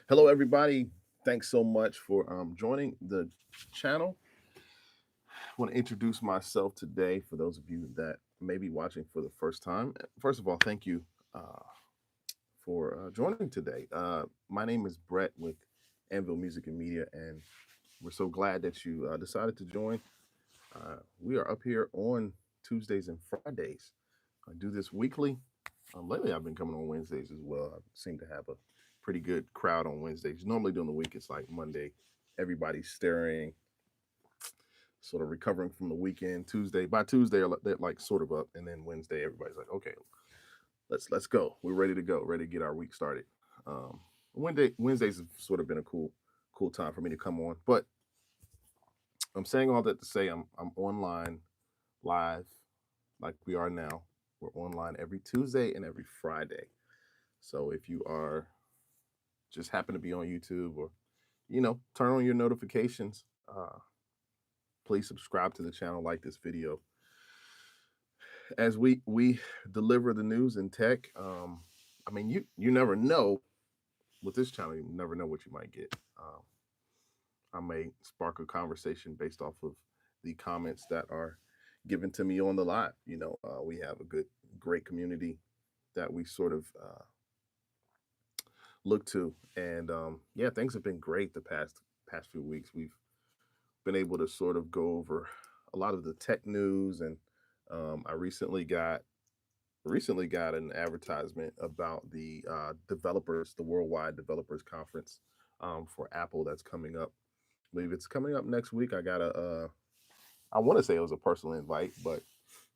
Hello, everybody. Thanks so much for joining the channel. I want to introduce myself today for those of you that may be watching for the first time. First of all, thank you for joining today. My name is Brett with Anvil Music and Media, and we're so glad that you decided to join. We are up here on Tuesdays and Fridays. I do this weekly. Lately, I've been coming on Wednesdays as well. I seem to have a pretty good crowd on Wednesdays. Normally during the week, it's like Monday, everybody's staring, sort of recovering from the weekend. By Tuesday, they're like sort of up, and then Wednesday, everybody's like, okay, let's go. We're ready to go, ready to get our week started. Wednesdays have sort of been a cool time for me to come on, but I'm saying all that to say I'm online live like we are now. We're online every Tuesday and every Friday. So if you are just happen to be on YouTube or turn on your notifications, please subscribe to the channel, like this video. As we deliver the news and tech, I mean you never know with this channel. You never know what you might get. I may spark a conversation based off of the comments that are given to me on the live. We have a great community that we sort of look to, and yeah, things have been great the past few weeks. We've been able to sort of go over a lot of the tech news, and I recently got an advertisement about the the worldwide developers conference for Apple that's coming up. I believe it's coming up next week. I want to say it was a personal invite, but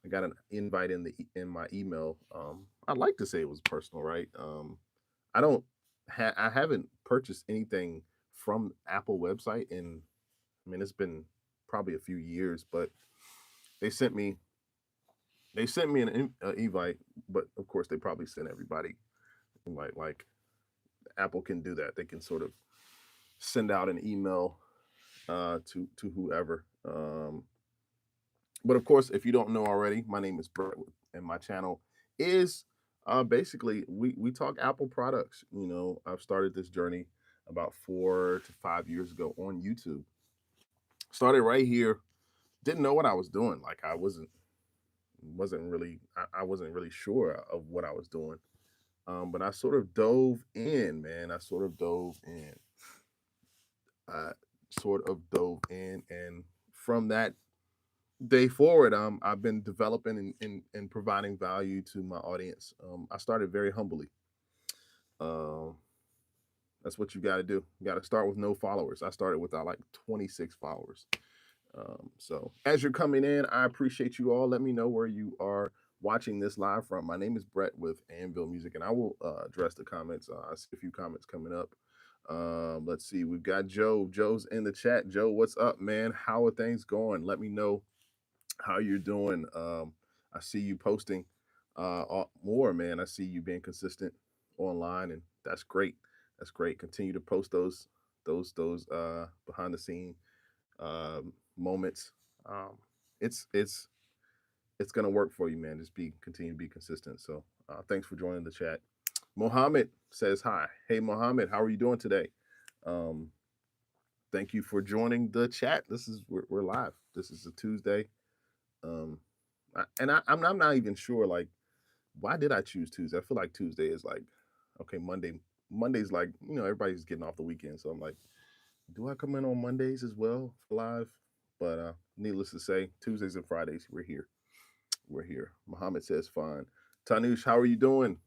I got an invite in my email. I'd like to say it was personal, right? I don't I haven't purchased anything from Apple website in, I mean, it's been probably a few years, but they sent me an invite, but of course they probably sent everybody invite. Like Apple can do that; they can sort of send out an email to whoever. But of course, if you don't know already, my name is Brett, and my channel is basically we talk Apple products. I've started this journey about 4 to 5 years ago on YouTube. Started right here. Didn't know what I was doing. Like I wasn't really sure of what I was doing. But I sort of dove in, man. I sort of dove in, and from that day forward, I've been developing and providing value to my audience. I started very humbly. Um, that's what you got to do. You got to start with no followers. I started with like 26 followers. So as you're coming in, I appreciate you all. Let me know where you are watching this live from. My name is Brett with Anvil Music, and I will address the comments. I see a few comments coming up. Let's see. We've got Joe. Joe's in the chat. Joe, what's up, man? How are things going? Let me know how you're doing. I see you posting more, man. I see you being consistent online, and that's great. That's great. Continue to post those behind the scene moments. Um, it's gonna work for you, man. Just continue to be consistent. So thanks for joining the chat. Mohammed says hi. Hey, Mohammed, how are you doing today? Um, Thank you for joining the chat. We're live. This is a Tuesday. Um, I'm not even sure, like, why did I choose Tuesday? I feel like Tuesday is like, okay, Monday's like, everybody's getting off the weekend, so I'm like, do I come in on Mondays as well for live? But needless to say, Tuesdays and Fridays we're here. We're here. Muhammad says fine. Tanush, how are you doing?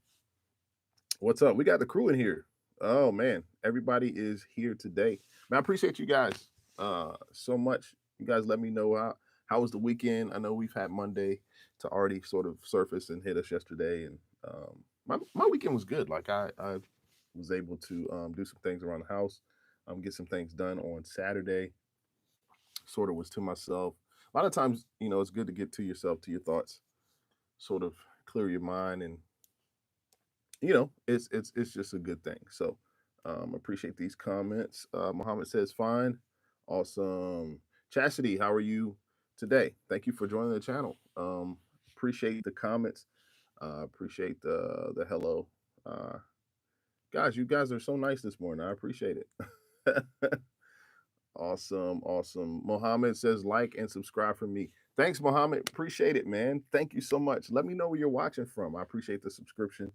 What's up? We got the crew in here. Oh man, everybody is here today. Man, I appreciate you guys so much. You guys let me know how was the weekend. I know we've had Monday to already sort of surface and hit us yesterday, and my weekend was good. Like I was able to do some things around the house, get some things done on Saturday. Sort of was to myself. A lot of times, it's good to get to yourself, to your thoughts, sort of clear your mind, and it's just a good thing. So appreciate these comments. Muhammad says fine. Awesome. Chastity, how are you today? Thank you for joining the channel. Appreciate the comments. Appreciate the hello. Guys, you guys are so nice this morning. I appreciate it. Awesome, awesome. Mohammed says like and subscribe for me. Thanks, Mohammed. Appreciate it, man. Thank you so much. Let me know where you're watching from. I appreciate the subscription.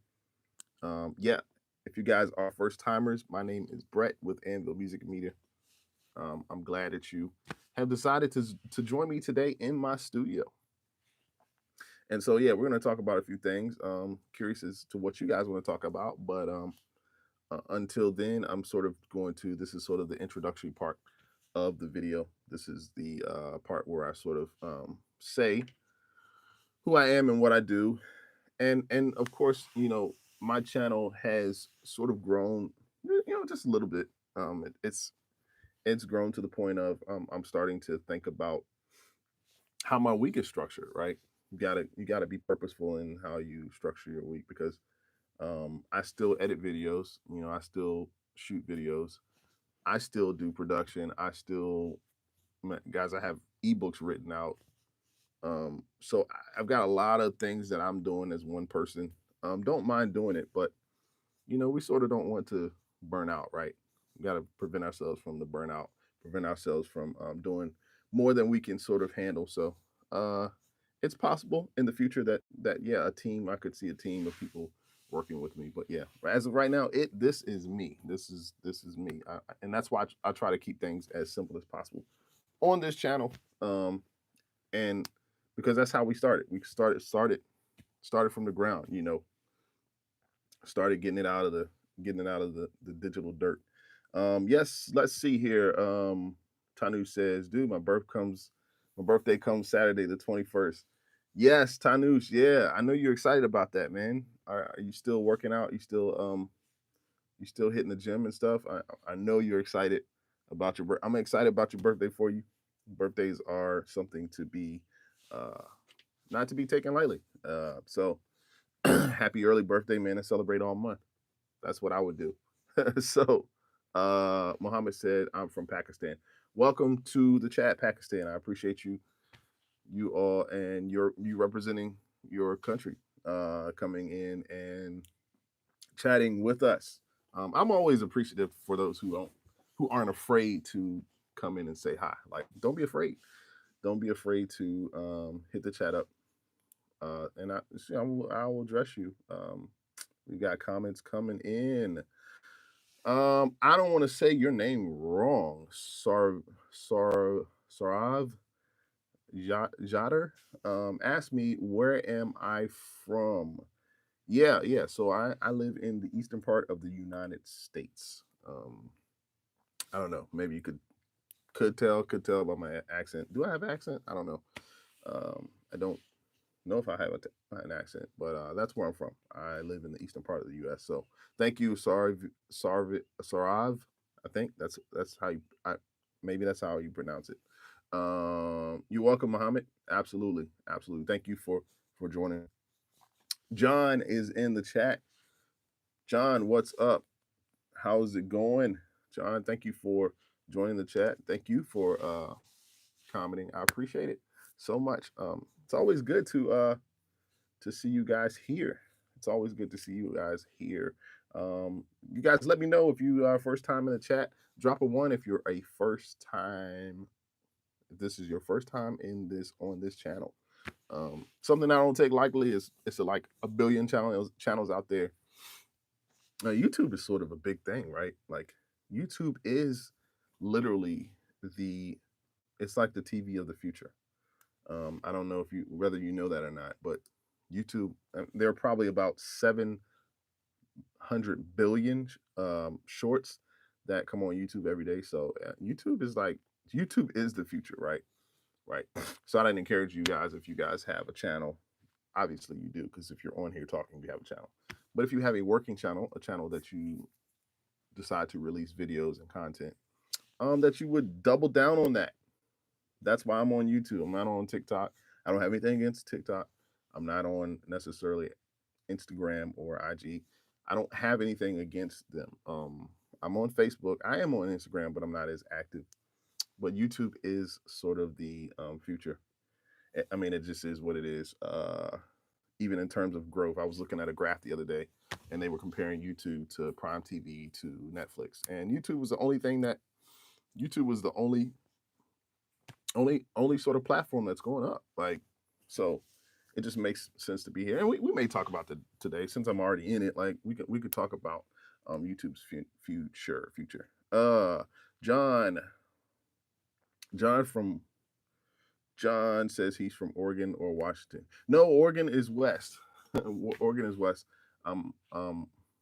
Yeah, if you guys are first timers, my name is Brett with Anvil Music Media. I'm glad that you have decided to join me today in my studio. And so, yeah, we're going to talk about a few things. Curious as to what you guys want to talk about, but until then, I'm sort of going to. This is sort of the introductory part of the video. This is the part where I sort of say who I am and what I do, and of course, my channel has sort of grown, just a little bit. It's grown to the point of I'm starting to think about how my week is structured. Right, you gotta be purposeful in how you structure your week because I still edit videos. I still shoot videos. I still do production. Guys, I have ebooks written out. So I've got a lot of things that I'm doing as one person. Don't mind doing it, but we sort of don't want to burn out, right? We got to prevent ourselves from the burnout, prevent ourselves from doing more than we can sort of handle. So it's possible in the future that yeah, I could see a team of people working with me. But yeah, as of right now, this is me. This is me, and that's why I try to keep things as simple as possible on this channel. And because that's how we started. We started from the ground. Started getting it out of the digital dirt. Yes, let's see here. Tanu says, dude, my birthday comes Saturday the 21st. Yes, Tanush, yeah, I know you're excited about that, man. Are you still working out? You still hitting the gym and stuff? I know you're excited about I'm excited about your birthday for you. Birthdays are something to be uh not to be taken lightly. So happy early birthday, man, and celebrate all month. That's what I would do. So, Mohammed said, I'm from Pakistan. Welcome to the chat, Pakistan. I appreciate you all, and you representing your country, coming in and chatting with us. I'm always appreciative for those who aren't afraid to come in and say hi. Like, don't be afraid. Don't be afraid to hit the chat up, and I will address you. We got comments coming in. I don't want to say your name wrong. Sarav Jader. Ask me, where am I from? Yeah, yeah. So I live in the eastern part of the United States. I don't know. Maybe you could tell by my accent. Do I have an accent? I don't know. I don't know if I have an accent, but that's where I'm from. I live in the eastern part of the U.S. So thank you, Sarav. I think that's how maybe that's how you pronounce it. You're welcome, Muhammad. Absolutely, absolutely. Thank you for joining. John is in the chat. John, what's up? How's it going? John, thank you for joining the chat. Thank you for commenting. I appreciate it so much. It's always good to see you guys here. It's always good to see you guys here. You guys let me know if you are first time in the chat. Drop a one if you're a first time. If this is your first time on this channel. Something I don't take lightly is it's like a billion channels out there. YouTube is sort of a big thing, right? Like YouTube is literally it's like the TV of the future. I don't know whether you know that or not, but YouTube, there are probably about 700 billion shorts that come on YouTube every day. So YouTube is the future, right? Right. So I'd encourage you guys, if you guys have a channel, obviously you do, because if you're on here talking, you have a channel. But if you have a working channel, a channel that you decide to release videos and content, that you would double down on that. That's why I'm on YouTube. I'm not on TikTok. I don't have anything against TikTok. I'm not on necessarily Instagram or IG. I don't have anything against them. I'm on Facebook. I am on Instagram, but I'm not as active. But YouTube is sort of the future. I mean, it just is what it is. even in terms of growth. I was looking at a graph the other day, and they were comparing YouTube to Prime TV to Netflix, and YouTube was the only thing that YouTube was the only sort of platform that's going up. Like, so it just makes sense to be here. And we may talk about that today, since I'm already in it. Like, we could talk about YouTube's future. John from John says he's from Oregon or Washington. No, Oregon is west. Oregon is west.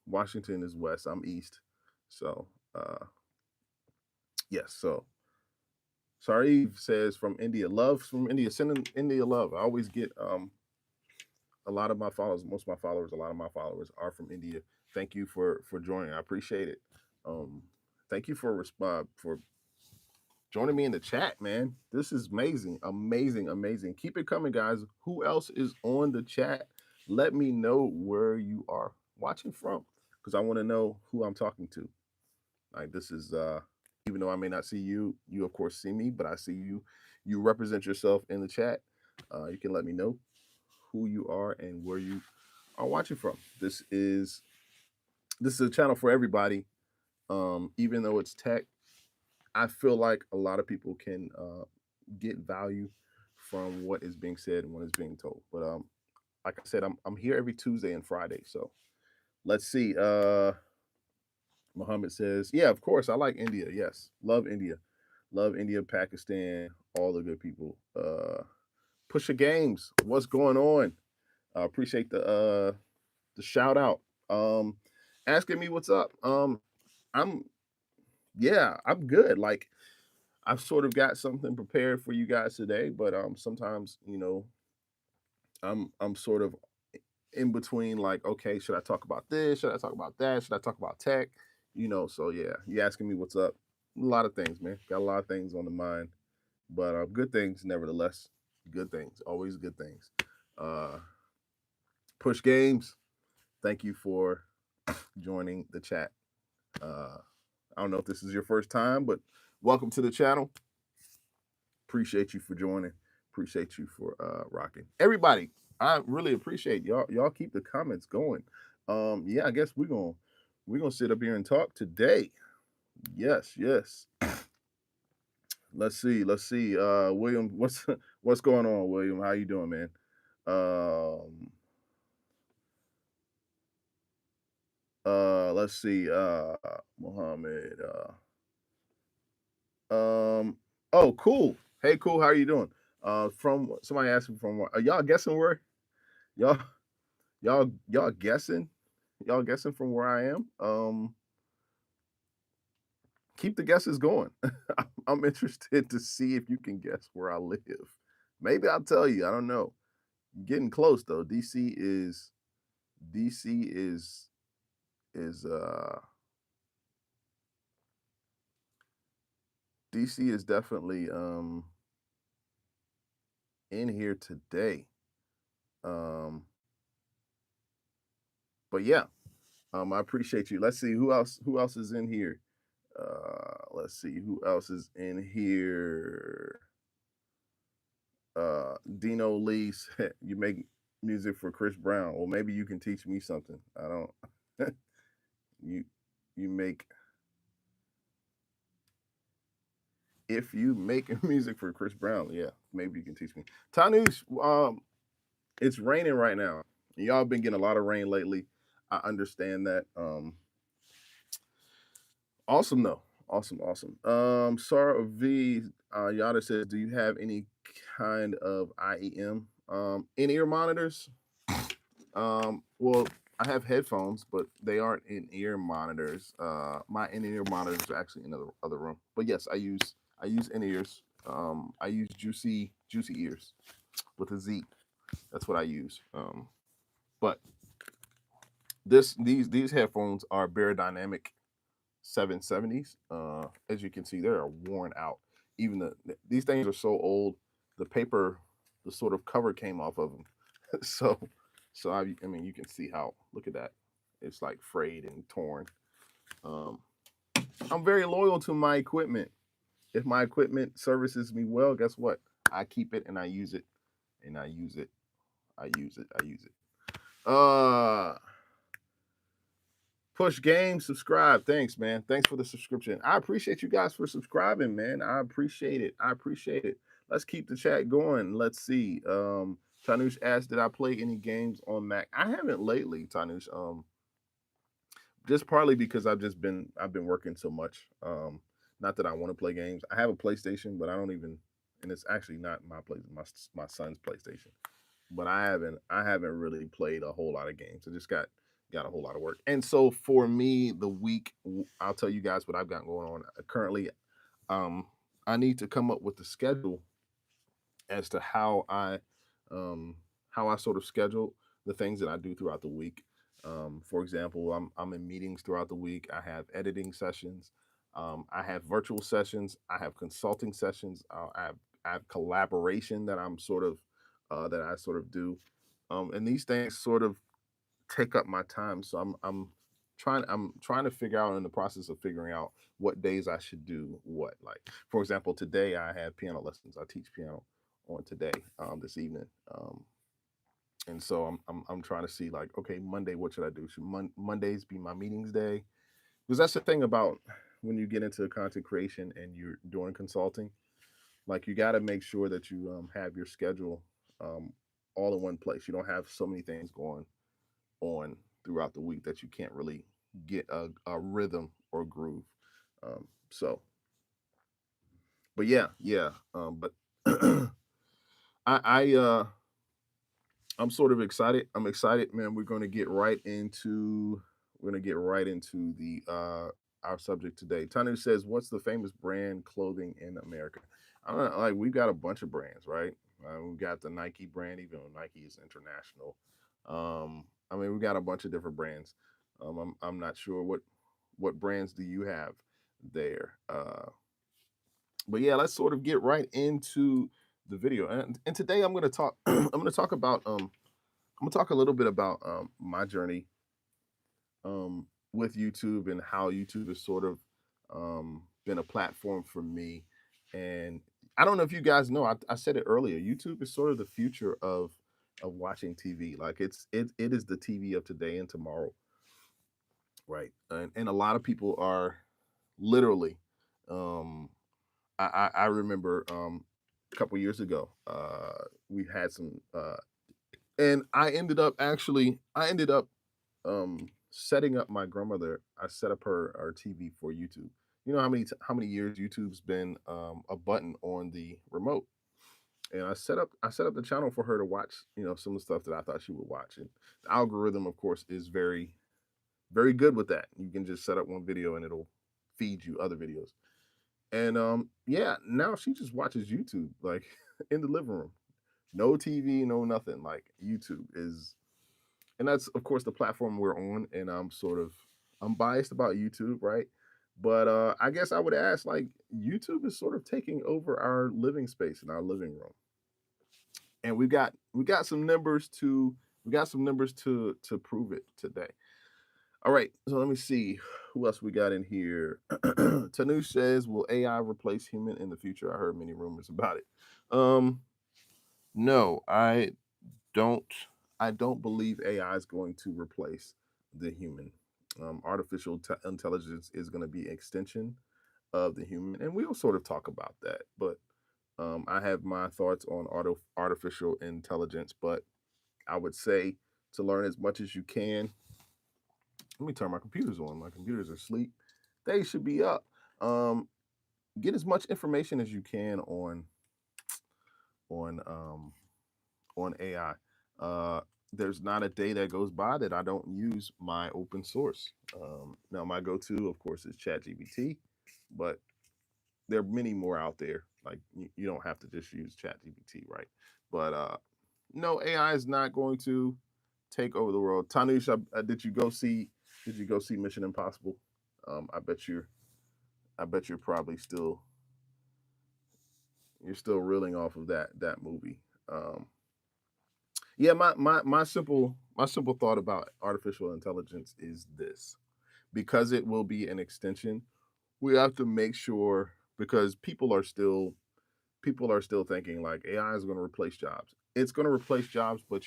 Washington is west. I'm east. So yes. So Sarif says from India. Love from India. Sending India love. I always get a lot of my followers, a lot of my followers are from India. Thank you for joining. I appreciate it. Thank you for joining me in the chat, man. This is amazing, amazing, amazing. Keep it coming, guys. Who else is on the chat? Let me know where you are watching from, because I want to know who I'm talking to. Like, this is even though I may not see you, you of course see me, but I see you. You represent yourself in the chat. You can let me know who you are and where you are watching from. This is a channel for everybody. Even though it's tech, I feel like a lot of people can get value from what is being said and what is being told. But like I said, I'm here every Tuesday and Friday. So let's see. Muhammad says, yeah, of course, I like India. Yes, love India. Love India, Pakistan, all the good people. Pusha Games, what's going on? I appreciate the shout out. Asking me what's up. I'm good. Like, I've sort of got something prepared for you guys today, but sometimes, I'm sort of in between, like, okay, should I talk about this? Should I talk about that? Should I talk about tech? So yeah, you asking me what's up. A lot of things, man. Got a lot of things on the mind, but good things nevertheless. Good things, always good things. Push Games, thank you for joining the chat. I don't know if this is your first time, but welcome to the channel. Appreciate you for joining. Appreciate you for rocking. Everybody, I really appreciate y'all. Y'all keep the comments going. Yeah, I guess we're gonna sit up here and talk today. Yes. Let's see. William, what's going on, William? How you doing, man? Let's see. Mohammed. Oh, cool. Hey, cool. How are you doing? From somebody asked me from, are y'all guessing where y'all y'all guessing? Y'all guessing from where I am? Keep the guesses going. I'm interested to see if you can guess where I live. Maybe I'll tell you. I don't know. Getting close though. DC is DC is definitely in here today. But yeah, I appreciate you. Let's see who else is in here. Let's see who else is in here. Dino Lee said, you make music for Chris Brown. Well, maybe you can teach me something. I don't. you make, if you make music for Chris Brown, yeah, maybe you can teach me. Tanush, it's raining right now. Y'all been getting a lot of rain lately. I understand that. Awesome though. Awesome. Sarah V Yada says, do you have any kind of IEM in-ear monitors? Well, I have headphones, but they aren't in-ear monitors. My in-ear monitors are actually in the other room. But yes, I use in-ears. I use juicy ears with a Z. That's what I use. But these headphones are Beyerdynamic 770s. As you can see, they are worn out. Even these things are so old, the paper, the sort of cover came off of them. so I mean, you can see how, look at that. It's like frayed and torn. I'm very loyal to my equipment. If my equipment services me well, guess what? I keep it and I use it. And I use it. Uh Push Game, subscribe. Thanks, man. Thanks for the subscription. I appreciate you guys for subscribing, man. I appreciate it. I appreciate it. Let's keep the chat going. Let's see. Tanush asked, did I play any games on Mac? I haven't lately, Tanush. Just partly because I've been working so much. Not that I want to play games. I have a PlayStation, but I don't even, and it's actually not my place, my son's PlayStation. But I haven't really played a whole lot of games. I just got a whole lot of work. And so for me, the week, I'll tell you guys what I've got going on currently. Um, I need to come up with the schedule as to how I sort of schedule the things that I do throughout the week. For example, I'm in meetings throughout the week. I have editing sessions. I have virtual sessions. I have consulting sessions. I have collaboration that that I sort of do, and these things sort of take up my time. So I'm trying to figure out, in the process of figuring out what days I should do what. Like, for example, today I have piano lessons. I teach piano on today, this evening. And so I'm trying to see, like, okay, Monday, what should I do? Should Mondays be my meetings day? Because that's the thing about when you get into content creation and you're doing consulting, like, you got to make sure that you have your schedule um, all in one place. You don't have so many things going on throughout the week that you can't really get a rhythm or groove. So, but yeah. But I I'm sort of excited. I'm excited, man. We're gonna get right into the our subject today. Tanu says, "What's the famous brand clothing in America?" I don't know, like, we've got a bunch of brands, right? We've got the Nike brand, even though Nike is international. I mean, we got a bunch of different brands. I'm not sure what brands do you have there. But yeah, let's sort of get right into the video. And today I'm gonna talk. I'm gonna talk about I'm gonna talk a little bit about my journey with YouTube and how YouTube has sort of been a platform for me. And I don't know if you guys know, I said it earlier. YouTube is sort of the future of watching TV. Like, it is the TV of today and tomorrow, right? And a lot of people are literally. Um, I remember a couple years ago, we had some, and I ended up setting up my grandmother. I set up her TV for YouTube. You know how many years YouTube's been a button on the remote, and I set up the channel for her to watch. Some of the stuff that I thought she would watch, and the algorithm, of course, is very good with that. You can just set up one video and it'll feed you other videos. And yeah, now she just watches YouTube, like, in the living room. No TV, no nothing. Like, YouTube is, and that's, of course, the platform we're on. And I'm biased about YouTube, right? But I guess I would ask, like, YouTube is sort of taking over our living space in our living room. And we got some numbers to prove it today. All right, so let me see who else we got in here. Tanu says, "Will AI replace human in the future?" I heard many rumors about it. Um, no, don't. I don't believe AI is going to replace the human. Artificial intelligence is going to be an extension of the human, and we'll sort of talk about that. But I have my thoughts on artificial intelligence, but I would say to learn as much as you can. Let me turn my computers on. My computers are asleep. They should be up. Um, get as much information as you can on um, on AI. There's not a day that goes by that I don't use my open source. Now, my go-to, of course, is ChatGPT, but there are many more out there. Like, you don't have to just use ChatGPT, right? But no, AI is not going to take over the world. Tanush, did you go see? Did you go see Mission Impossible? I bet you're probably still reeling off of that movie. Yeah, my simple thought about artificial intelligence is this: because it will be an extension, we have to make sure, because people are still thinking like AI is going to replace jobs. It's going to replace jobs, but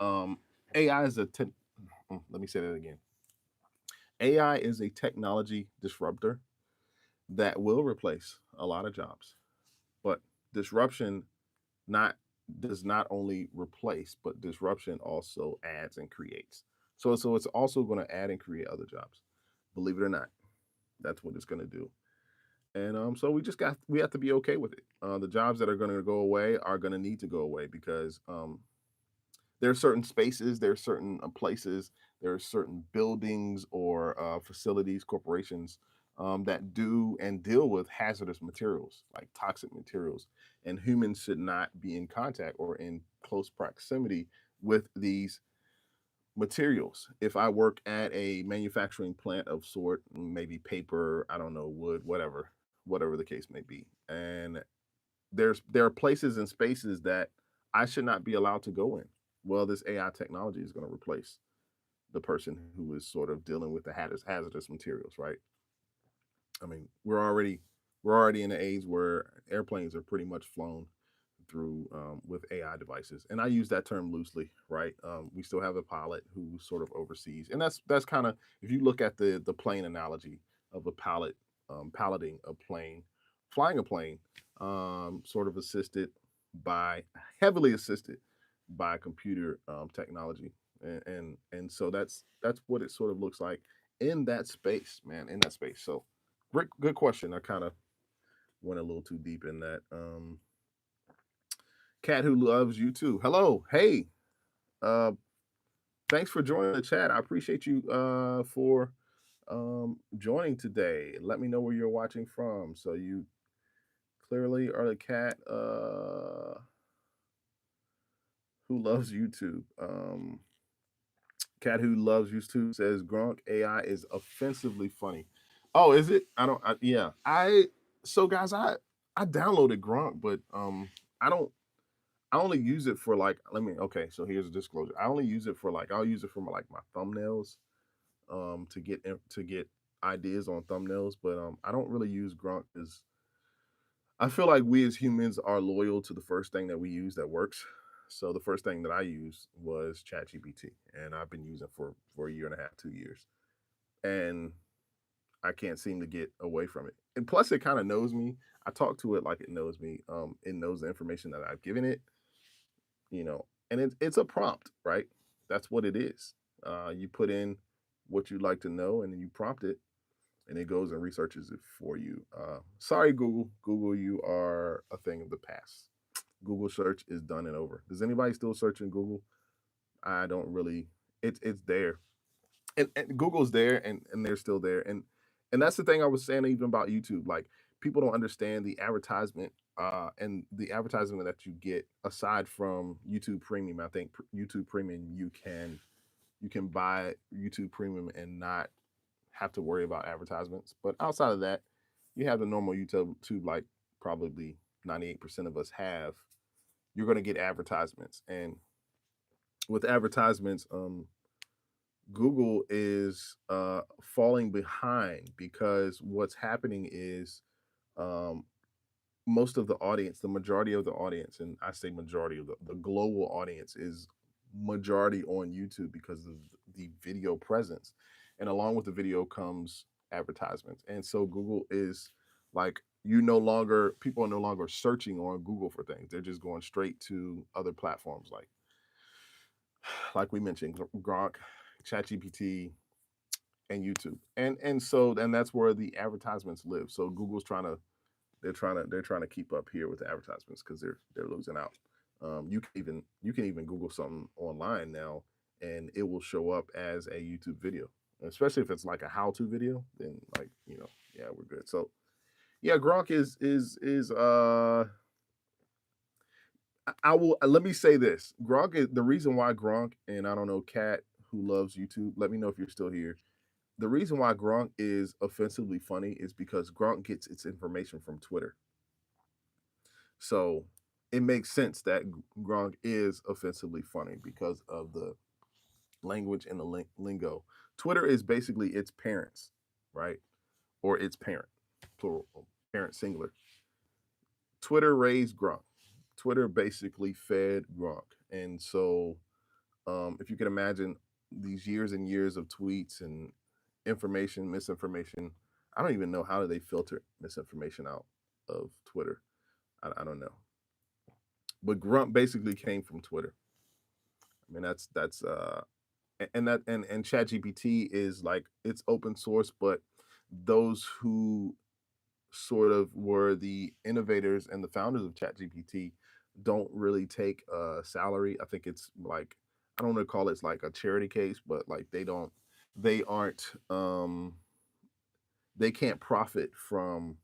um, AI is a let me say that again. AI is a technology disruptor that will replace a lot of jobs, but disruption not does not only replace, but disruption also adds and creates. So it's also going to add and create other jobs. Believe it or not, that's what it's going to do. And so we have to be okay with it. The jobs that are going to go away are going to need to go away because there are certain spaces, there are certain places, there are certain buildings or facilities, corporations that do and deal with hazardous materials like toxic materials, and humans should not be in contact or in close proximity with these materials. If I work at a manufacturing plant of sort, maybe paper, I don't know, wood, whatever the case may be, and there are places and spaces that I should not be allowed to go in. Well, this AI technology is going to replace the person who is sort of dealing with the hazardous materials, right? I mean, we're already in an age where airplanes are pretty much flown through with AI devices, and I use that term loosely, right? We still have a pilot who sort of oversees, and that's kind of, if you look at the plane analogy of a pilot piloting a plane, flying a plane, sort of heavily assisted by computer technology, and so that's what it sort of looks like in that space, man, in that space. So, Rick, good question. I kind of went a little too deep in that. Cat who loves you too. Hello, hey, uh, thanks for joining the chat. I appreciate you for joining today. Let me know where you're watching from. So you clearly are the cat who loves YouTube. Cat who loves YouTube says Gronk AI is offensively funny. Oh, is it? Yeah. So guys, I downloaded Gronk, but I don't I only use it for like, okay, so here's a disclosure. I only use it for like, I'll use it for like my thumbnails, to get ideas on thumbnails, but I don't really use Grok because I feel like we as humans are loyal to the first thing that we use that works. So the first thing that I used was ChatGPT, and I've been using for a year and a half, 2 years, and I can't seem to get away from it. And plus, it kind of knows me. I talk to it like it knows me. It knows the information that I've given it, and it's a prompt, right? That's what it is. You put in what you'd like to know, and then you prompt it, and it goes and researches it for you. Sorry, Google. Google, you are a thing of the past. Google search is done and over. Does anybody still search in Google? I don't really. It's there, and Google's there, and they're still there, and that's the thing I was saying even about YouTube. Like, people don't understand the advertisement, and the advertisement that you get aside from YouTube Premium. I think YouTube Premium, you can buy YouTube Premium and not have to worry about advertisements. But outside of that, you have the normal YouTube, like probably 98% of us have. You're going to get advertisements, and with advertisements, Google is falling behind because what's happening is, um, most of the audience, the majority of the audience, and I say majority of the global audience, is majority on YouTube because of the video presence. And along with the video comes advertisements. And so Google is like, people are no longer searching on Google for things. They're just going straight to other platforms like we mentioned, Gronk, ChatGPT, and YouTube. And that's where the advertisements live. So Google's trying to they're trying to keep up here with the advertisements because they're losing out. You can even Google something online now, and it will show up as a YouTube video, especially if it's like a how-to video. Then, like, yeah, we're good. So yeah, Gronk is I will let me say this. Gronk is the reason why Gronk, and I don't know, Cat who loves YouTube. Let me know if you're still here. The reason why Gronk is offensively funny is because Gronk gets its information from Twitter. So it makes sense that Gronk is offensively funny because of the language and the lingo. Twitter is basically its parents, right? Or its parent, plural, parent singular. Twitter raised Gronk. Twitter basically fed Gronk. And so If you can imagine these years and years of tweets and information, misinformation. I don't even know how do they filter misinformation out of Twitter. I don't know. But Grunt basically came from Twitter. I mean, and ChatGPT is like it's open source, but those who sort of were the innovators and the founders of ChatGPT don't really take a salary. I think it's like I don't want to call it like a charity case, but like they aren't they can't profit from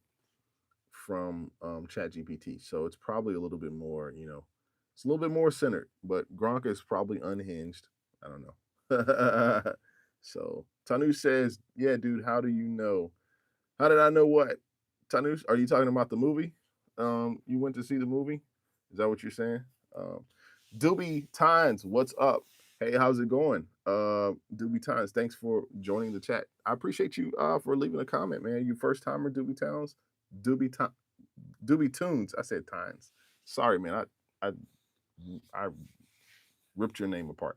ChatGPT. So it's probably a little bit more, it's a little bit more centered. But Gronk is probably unhinged. I don't know. So Tanu says, "Yeah, dude, how do you know? How did I know what? Tanu, are you talking about the movie? You went to see the movie? Is that what you're saying? Doobie Tynes, what's up? Hey, how's it going? Doobie Tynes, thanks for joining the chat. I appreciate you for leaving a comment, man. You first timer, Doobie Towns, Doobie Doobie Tunes. I said Tynes. Sorry, man. I ripped your name apart.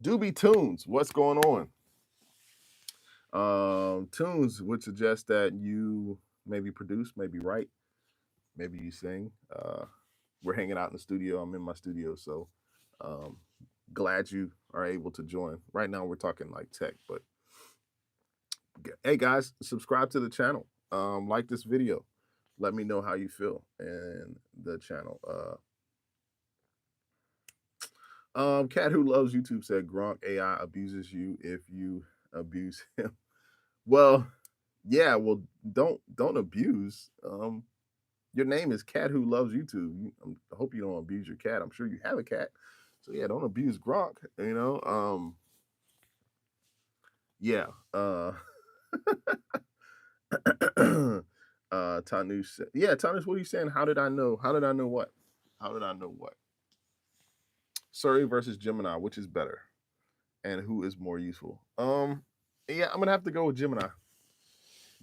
Doobie Tunes, what's going on? Tunes would suggest that you maybe produce, maybe write, maybe you sing. We're hanging out in the studio. I'm in my studio, so um, glad you are able to join. Right now, we're talking like tech, but hey, guys, subscribe to the channel. Like this video. Let me know how you feel in the channel. Cat who loves YouTube said Gronk AI abuses you if you abuse him. Well, yeah, well, don't abuse. Your name is Cat who loves YouTube. I hope you don't abuse your cat. I'm sure you have a cat, so yeah, don't abuse Gronk. Yeah. Tanush. Yeah, Tanush, what are you saying? How did I know? How did I know what? How did I know what? Surrey versus Gemini, which is better, and who is more useful? Yeah, I'm gonna have to go with Gemini.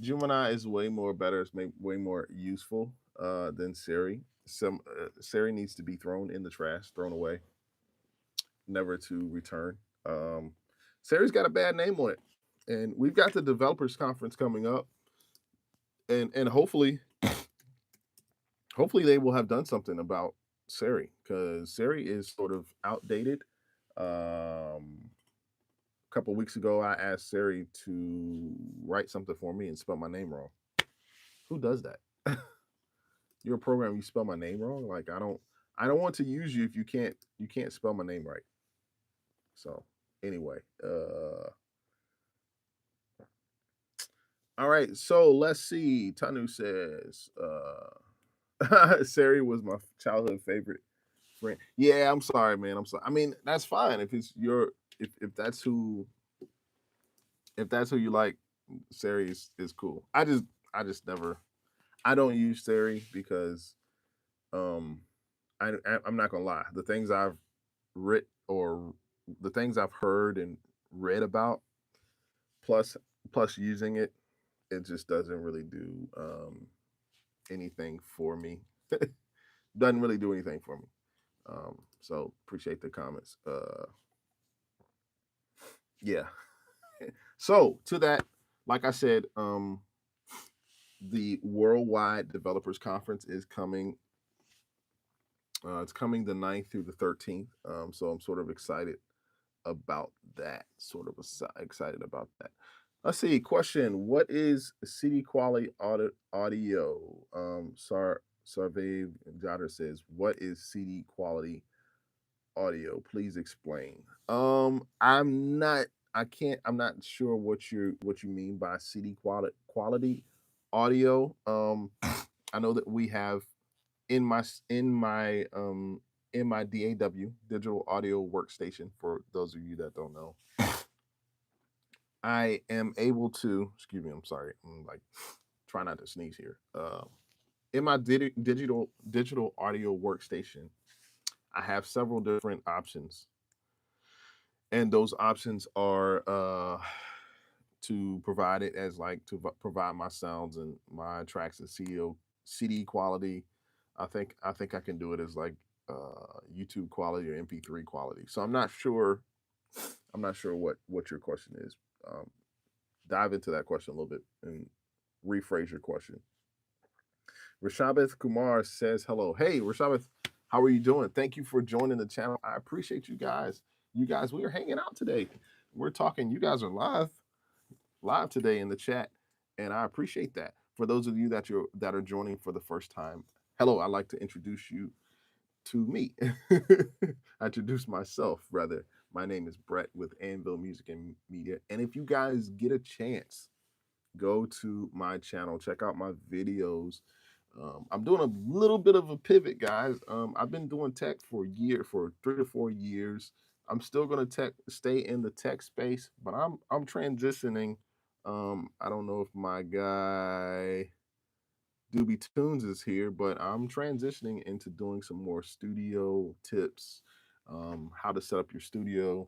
Gemini is way more better. It's way more useful than Siri. Siri needs to be thrown in the trash, thrown away, never to return. Siri's got a bad name on it, and we've got the developers conference coming up, and hopefully they will have done something about Siri because Siri is sort of outdated. A couple weeks ago, I asked Siri to write something for me and spell my name wrong. Who does that? You're a program, you spell my name wrong. Like I don't want to use you if you can't spell my name right. So anyway, all right. So let's see. Tanu says, Sari was my childhood favorite friend. Yeah, I'm sorry, man. I'm sorry. I mean, that's fine if it's your if that's who you like. Sari is cool. I just never. I don't use Sari because um I'm not gonna lie. The things I've writ or the things I've heard and read about, plus plus using it, it just doesn't really do anything for me. Doesn't really do anything for me. So appreciate the comments. Yeah. So to that, like I said, the Worldwide Developers Conference is coming. It's coming the 9th through the 13th. So I'm sort of excited about that. Excited about that. Let's see. Question: what is CD quality audio? Sarvave Jotter says, "What is CD quality audio? Please explain." I'm not. I can't. I'm not sure what you mean by CD quality audio. I know that we have in my in my DAW digital audio workstation. For those of you that don't know, I am able to. Excuse me. I'm sorry. I'm like try not to sneeze here. In my digital audio workstation, I have several different options, and those options are to provide it as like to provide my sounds and my tracks in CD quality. I think I can do it as like YouTube quality or MP3 quality. So I'm not sure I'm not sure what your question is. Um, dive into that question a little bit and rephrase your question. Rishabeth Kumar says hello. Hey, Rishabeth, how are you doing? Thank you for joining the channel. I appreciate you guys. You guys, we are hanging out today. We're talking. You guys are live today in the chat, and I appreciate that. For those of you that are joining for the first time, hello. I'd like to introduce you to me. I introduce myself rather. My name is Brett with Anvil Music and Media, and if you guys get a chance, go to my channel, check out my videos. I'm doing a little bit of a pivot, guys. I've been doing tech for 3 to 4 years. I'm still gonna stay in the tech space, but I'm transitioning. I don't know if my guy Doobie Tunes is here, but I'm transitioning into doing some more studio tips, how to set up your studio,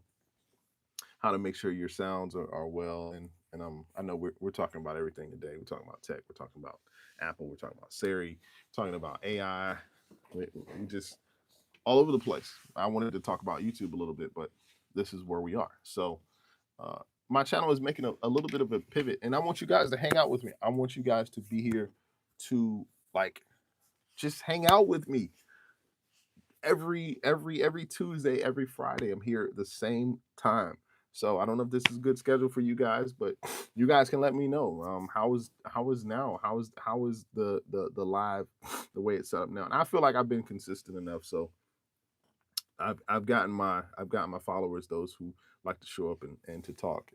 how to make sure your sounds are well. And I know we're talking about everything today. We're talking about tech. We're talking about Apple. We're talking about Siri. We're talking about AI. We just all over the place. I wanted to talk about YouTube a little bit, but this is where we are. So uh, my channel is making a little bit of a pivot, and I want you guys to hang out with me. I want you guys to be here to like just hang out with me every Tuesday, every Friday. I'm here at the same time. So I don't know if this is a good schedule for you guys, but you guys can let me know. How is now? How is the live the way it's set up now? And I feel like I've been consistent enough. So I've gotten my followers, those who like to show up and to talk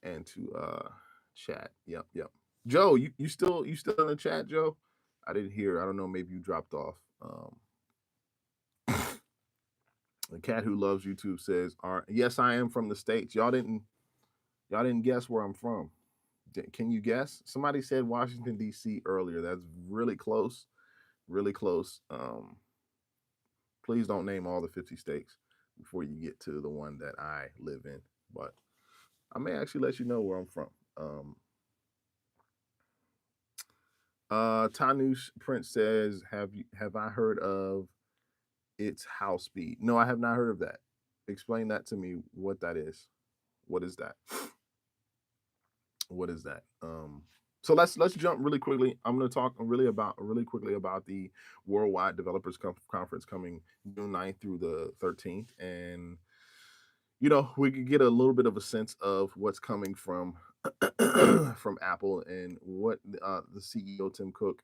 and to chat. Yep. Joe, you still in the chat, Joe? I didn't hear. I don't know. Maybe you dropped off. The cat who loves YouTube says, "Yes, I am from the States. Y'all didn't guess where I'm from. Can you guess? Somebody said Washington D.C. earlier. That's really close, really close. Please don't name all the 50 states before you get to the one that I live in. But I may actually let you know where I'm from. Tanush Prince says, have I heard of It's House Speed? No, I have not heard of that. Explain that to me. What that is? What is that? What is that? So let's jump really quickly. I'm going to talk really quickly about the Worldwide Developers Conference coming June 9th through the 13th, and we could get a little bit of a sense of what's coming from from Apple and what the CEO Tim Cook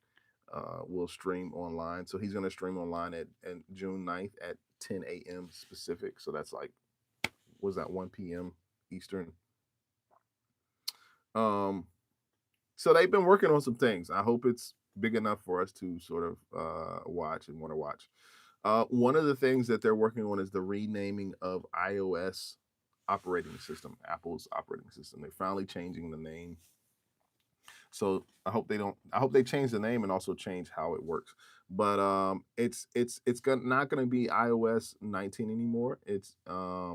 will stream online. So he's going to stream online at June 9th at 10 a.m. Pacific. So that's like, was that 1 p.m. Eastern? So they've been working on some things. I hope it's big enough for us to sort of watch and want to watch. One of the things that they're working on is the renaming of iOS operating system, Apple's operating system. They're finally changing the name. So I hope they change the name and also change how it works. But it's not going to be iOS 19 anymore. It's we're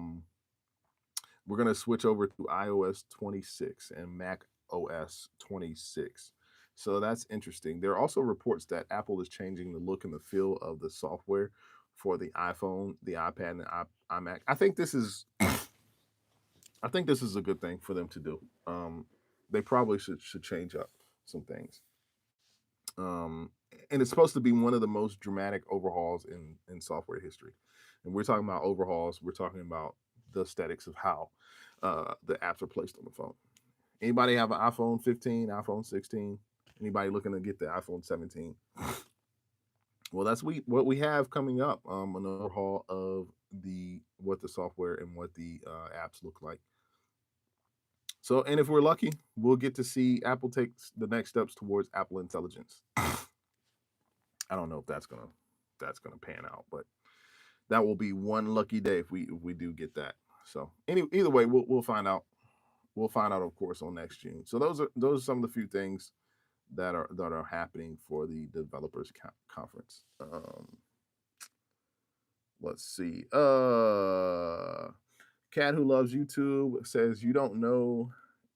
going to switch over to iOS 26 and Mac OS 26. So that's interesting. There are also reports that Apple is changing the look and the feel of the software for the iPhone, the iPad, and the iMac. I think this is a good thing for them to do. They probably should change up some things. And it's supposed to be one of the most dramatic overhauls in software history. And we're talking about overhauls. We're talking about the aesthetics of how the apps are placed on the phone. Anybody have an iPhone 15, iPhone 16? Anybody looking to get the iPhone 17? Well, that's what we have coming up. An overhaul of what the software and what the apps look like. So, and if we're lucky, we'll get to see Apple take the next steps towards Apple Intelligence. I don't know if that's gonna pan out, but that will be one lucky day if we do get that. So either way, we'll find out. We'll find out, of course, on next June. So those are some of the few things that are happening for the developers conference. Let's see. Cat who loves YouTube says, you don't know,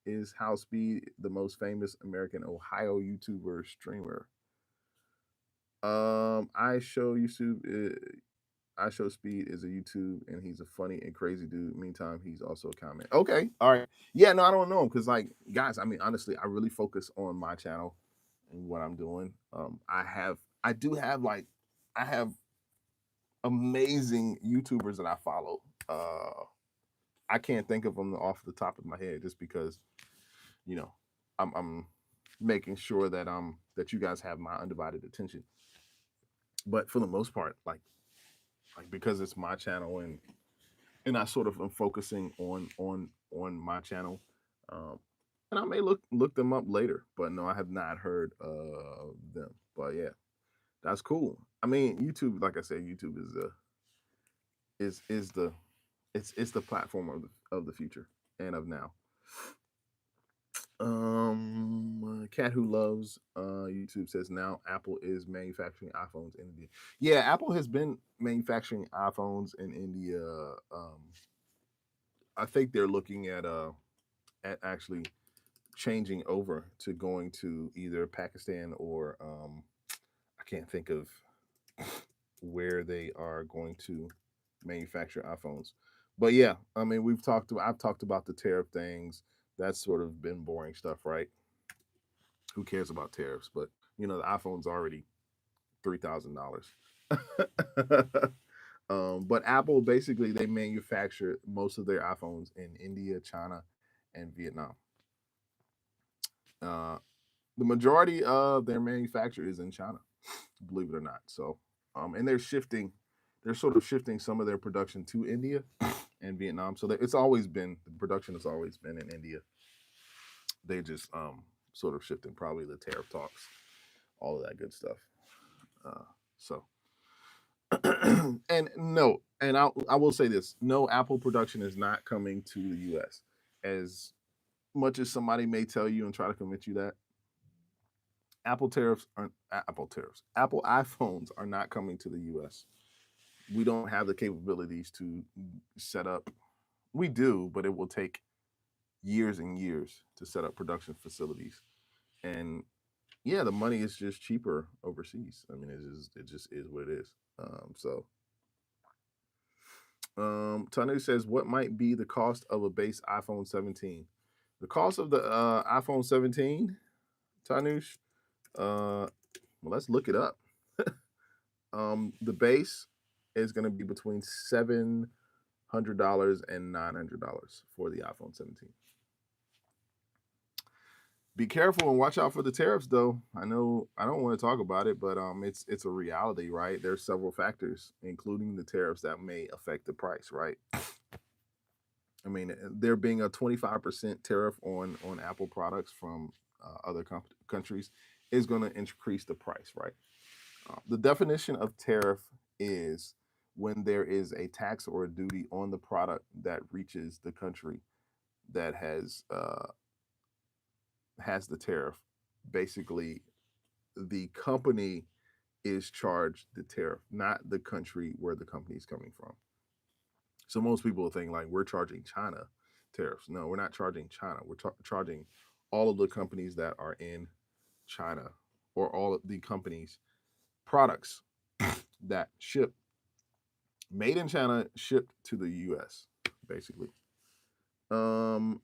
is House Speed the most famous American Ohio YouTuber streamer? I show YouTube. I Show Speed is a YouTube, and he's a funny and crazy dude. Meantime, he's also a comment. Okay, all right. Yeah, no, I don't know him because, like, guys, I mean, honestly, I really focus on my channel and what I'm doing. I do have like, I have amazing YouTubers that I follow. I can't think of them off the top of my head just because, you know, I'm making sure that that you guys have my undivided attention. But for the most part, like because it's my channel and I sort of am focusing on my channel. Um, and I may look them up later, but no, I have not heard of them. But yeah, that's cool. I mean, YouTube, like I said, YouTube is the it's the platform of the future and of now. Cat who loves YouTube says now Apple is manufacturing iPhones in India. Yeah, Apple has been manufacturing iPhones in India. Um, I think they're looking at actually changing over to going to either Pakistan or I can't think of where they are going to manufacture iPhones. But yeah, I mean I've talked about the tariff things. That's sort of been boring stuff, right? Who cares about tariffs? But you know, the iPhone's already $3,000. But Apple basically they manufacture most of their iPhones in India, China, and Vietnam. Uh, the majority of their manufacture is in China, believe it or not. So, and they're sort of shifting some of their production to India and Vietnam. So it's always been the production has always been in India. They just sort of shifting probably the tariff talks, all of that good stuff. So and no, and I will say this: no, Apple production is not coming to the U.S. As much as somebody may tell you and try to convince you that Apple iPhones are not coming to the U.S. We don't have the capabilities to set up. We do, but it will take years and years to set up production facilities. And yeah, the money is just cheaper overseas. I mean, it just is what it is. Tanu says, "What might be the cost of a base iPhone 17?" The cost of the iPhone 17, Tanush. Well, let's look it up. The base is going to be between $700 and $900 for the iPhone 17. Be careful and watch out for the tariffs, though. I know I don't want to talk about it, but it's a reality, right? There's several factors, including the tariffs, that may affect the price, right? I mean, there being a 25% tariff on Apple products from other countries is going to increase the price, right? The definition of tariff is when there is a tax or a duty on the product that reaches the country that has the tariff. Basically, the company is charged the tariff, not the country where the company is coming from. So most people think like we're charging China tariffs. No, we're not charging China. We're charging all of the companies that are in China, or all of the companies products that ship made in China shipped to the US basically. Um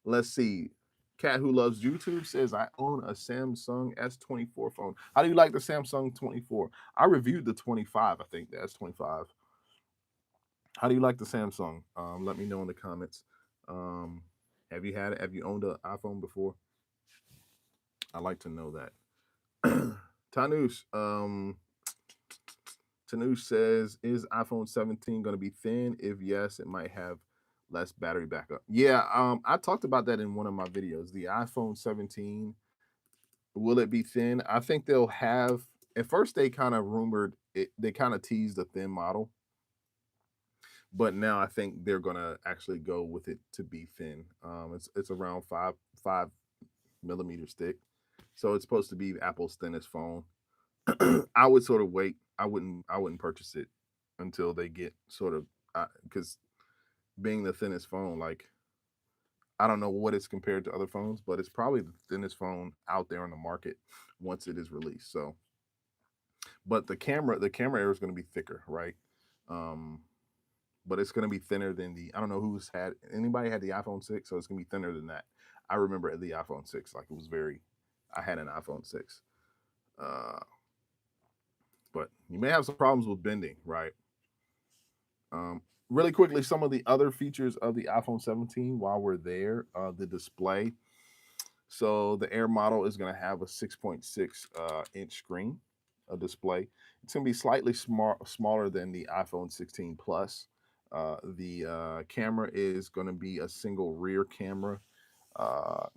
let's see. Cat who loves YouTube says I own a Samsung S24 phone. How do you like the Samsung 24? I reviewed the 25, I think the S25. How do you like the Samsung? Let me know in the comments. Have you had it? Have you owned an iPhone before? I'd like to know that. Tanush, Tanush says, is iPhone 17 going to be thin? If yes, it might have less battery backup. Yeah, I talked about that in one of my videos. The iPhone 17, will it be thin? I think they'll have, at first they kind of rumored it, they kind of teased a thin model. But now I think they're gonna actually go with it to be thin. It's around 5 millimeters thick, so it's supposed to be Apple's thinnest phone. I would sort of wait. I wouldn't purchase it until they get sort of because being the thinnest phone, like I don't know what it's compared to other phones, but it's probably the thinnest phone out there on the market once it is released. So, But the camera area is going to be thicker, right? Um, but it's going to be thinner than the. I don't know who's had anybody had the iPhone 6, so it's going to be thinner than that. I remember the iPhone 6, like it was very. I had an iPhone 6, uh, but you may have some problems with bending, right? Really quickly, some of the other features of the iPhone 17 while we're there, the display. So the Air model is going to have a 6.6 inch screen, a display. It's going to be slightly smaller than the iPhone 16 Plus. The camera is going to be a single rear camera,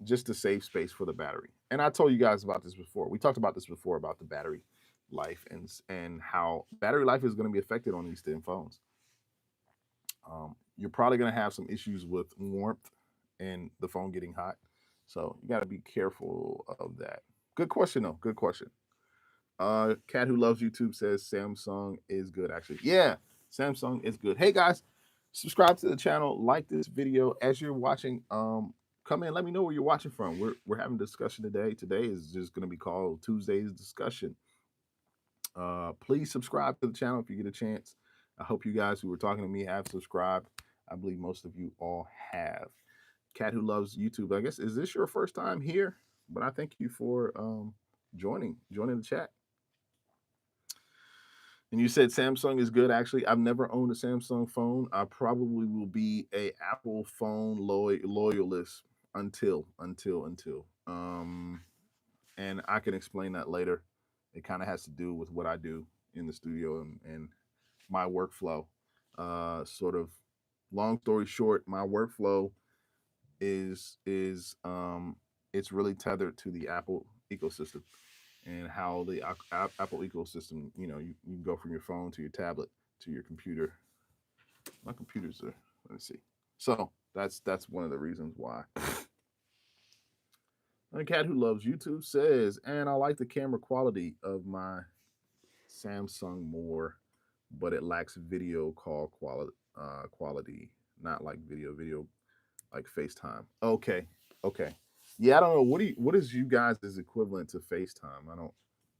just to save space for the battery. And I told you guys about this before. We talked about this before about the battery life and how battery life is going to be affected on these thin phones. You're probably going to have some issues with warmth and the phone getting hot. So you got to be careful of that. Good question, though. Good question. Cat who loves YouTube says Samsung is good, actually. Yeah, Samsung is good. Hey, guys, subscribe to the channel. Like this video. As you're watching, come in. Let me know where you're watching from. We're having a discussion today. Today is just going to be called Tuesday's Discussion. Please subscribe to the channel if you get a chance. I hope you guys who were talking to me have subscribed. I believe most of you all have. Cat who loves YouTube. I guess, is this your first time here? But I thank you for joining the chat. And you said Samsung is good. Actually, I've never owned a Samsung phone. I probably will be a Apple phone loyalist until. And I can explain that later. It kind of has to do with what I do in the studio and my workflow. Sort of long story short, my workflow is it's really tethered to the Apple ecosystem and how the Apple ecosystem, you can go from your phone to your tablet to your computer. My computers are, let me see. So that's one of the reasons why. A cat who loves YouTube says, and I like the camera quality of my Samsung more, but it lacks video call quality, not like video like FaceTime. Okay. Yeah, I don't know. What is you guys' equivalent to FaceTime? I don't,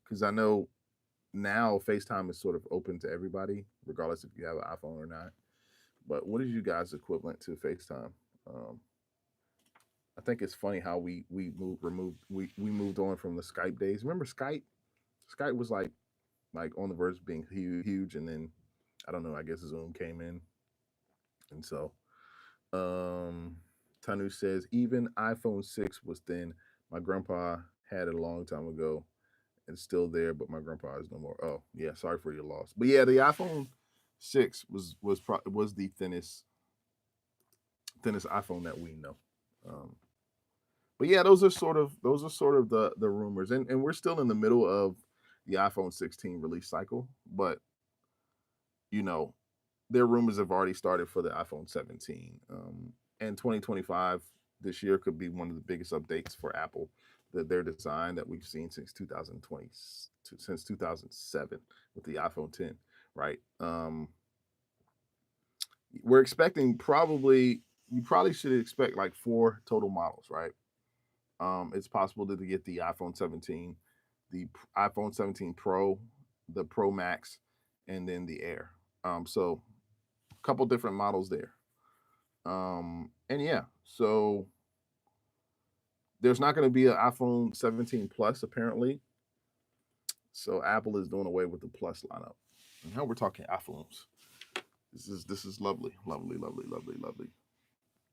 because I know now FaceTime is sort of open to everybody, regardless if you have an iPhone or not. But what is you guys' equivalent to FaceTime? I think it's funny how we moved on from the Skype days. Remember Skype? Skype was like on the verge of being huge, and then I don't know. I guess Zoom came in, and so Tanu says even iPhone 6 was thin. My grandpa had it a long time ago. It's still there, but my grandpa is no more. Oh yeah, sorry for your loss. But yeah, the iPhone 6 was the thinnest iPhone that we know. But yeah, those are sort of the rumors, and we're still in the middle of the iPhone 16 release cycle, but their rumors have already started for the iPhone 17. And 2025 this year could be one of the biggest updates for Apple, their design that we've seen since 2020, since 2007 with the iPhone 10, right? We're expecting you probably should expect like 4 total models, right? It's possible to get the iPhone 17, the iPhone 17 Pro, the Pro Max, and then the Air. So a couple different models there. And yeah, so there's not going to be an iPhone 17 Plus apparently. So Apple is doing away with the Plus lineup. And now we're talking iPhones. This is lovely.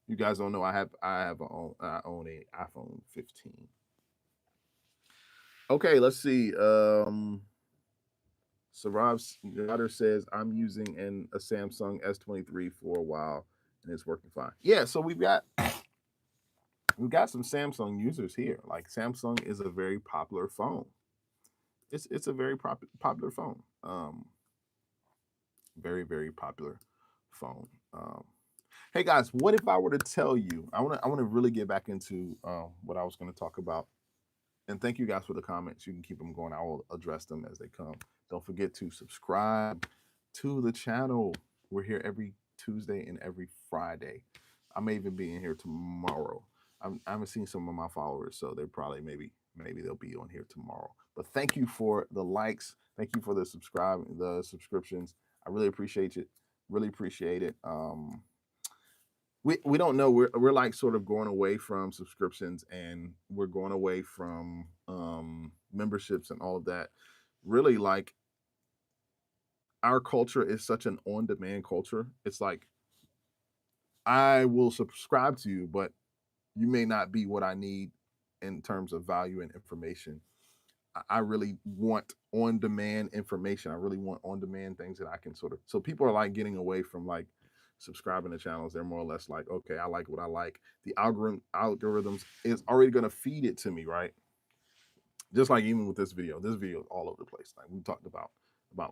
You guys don't know I own a iPhone 15. Okay, let's see. Sarav's daughter says I'm using a Samsung S23 for a while and it's working fine. Yeah, so we've got some Samsung users here. Like Samsung is a very popular phone. It's a very popular phone. Very, very popular phone. Hey guys, what if I were to tell you? I want to really get back into what I was going to talk about. And thank you guys for the comments. You can keep them going. I will address them as they come. Don't forget to subscribe to the channel. We're here every Tuesday and every Friday. I may even be in here tomorrow. I haven't seen some of my followers, so they're probably maybe they'll be on here tomorrow. But thank you for the likes. Thank you for the subscriptions. I really appreciate it. Really appreciate it. We don't know. We're like sort of going away from subscriptions, and we're going away from memberships and all of that. Really, like, our culture is such an on-demand culture. It's like, I will subscribe to you, but you may not be what I need in terms of value and information. I really want on demand information. I really want on demand things that I can sort of. So people are like getting away from like subscribing to channels. They're more or less like, okay, I like what I like. The algorithms is already going to feed it to me, right? Just like even with this video is all over the place. Like we talked about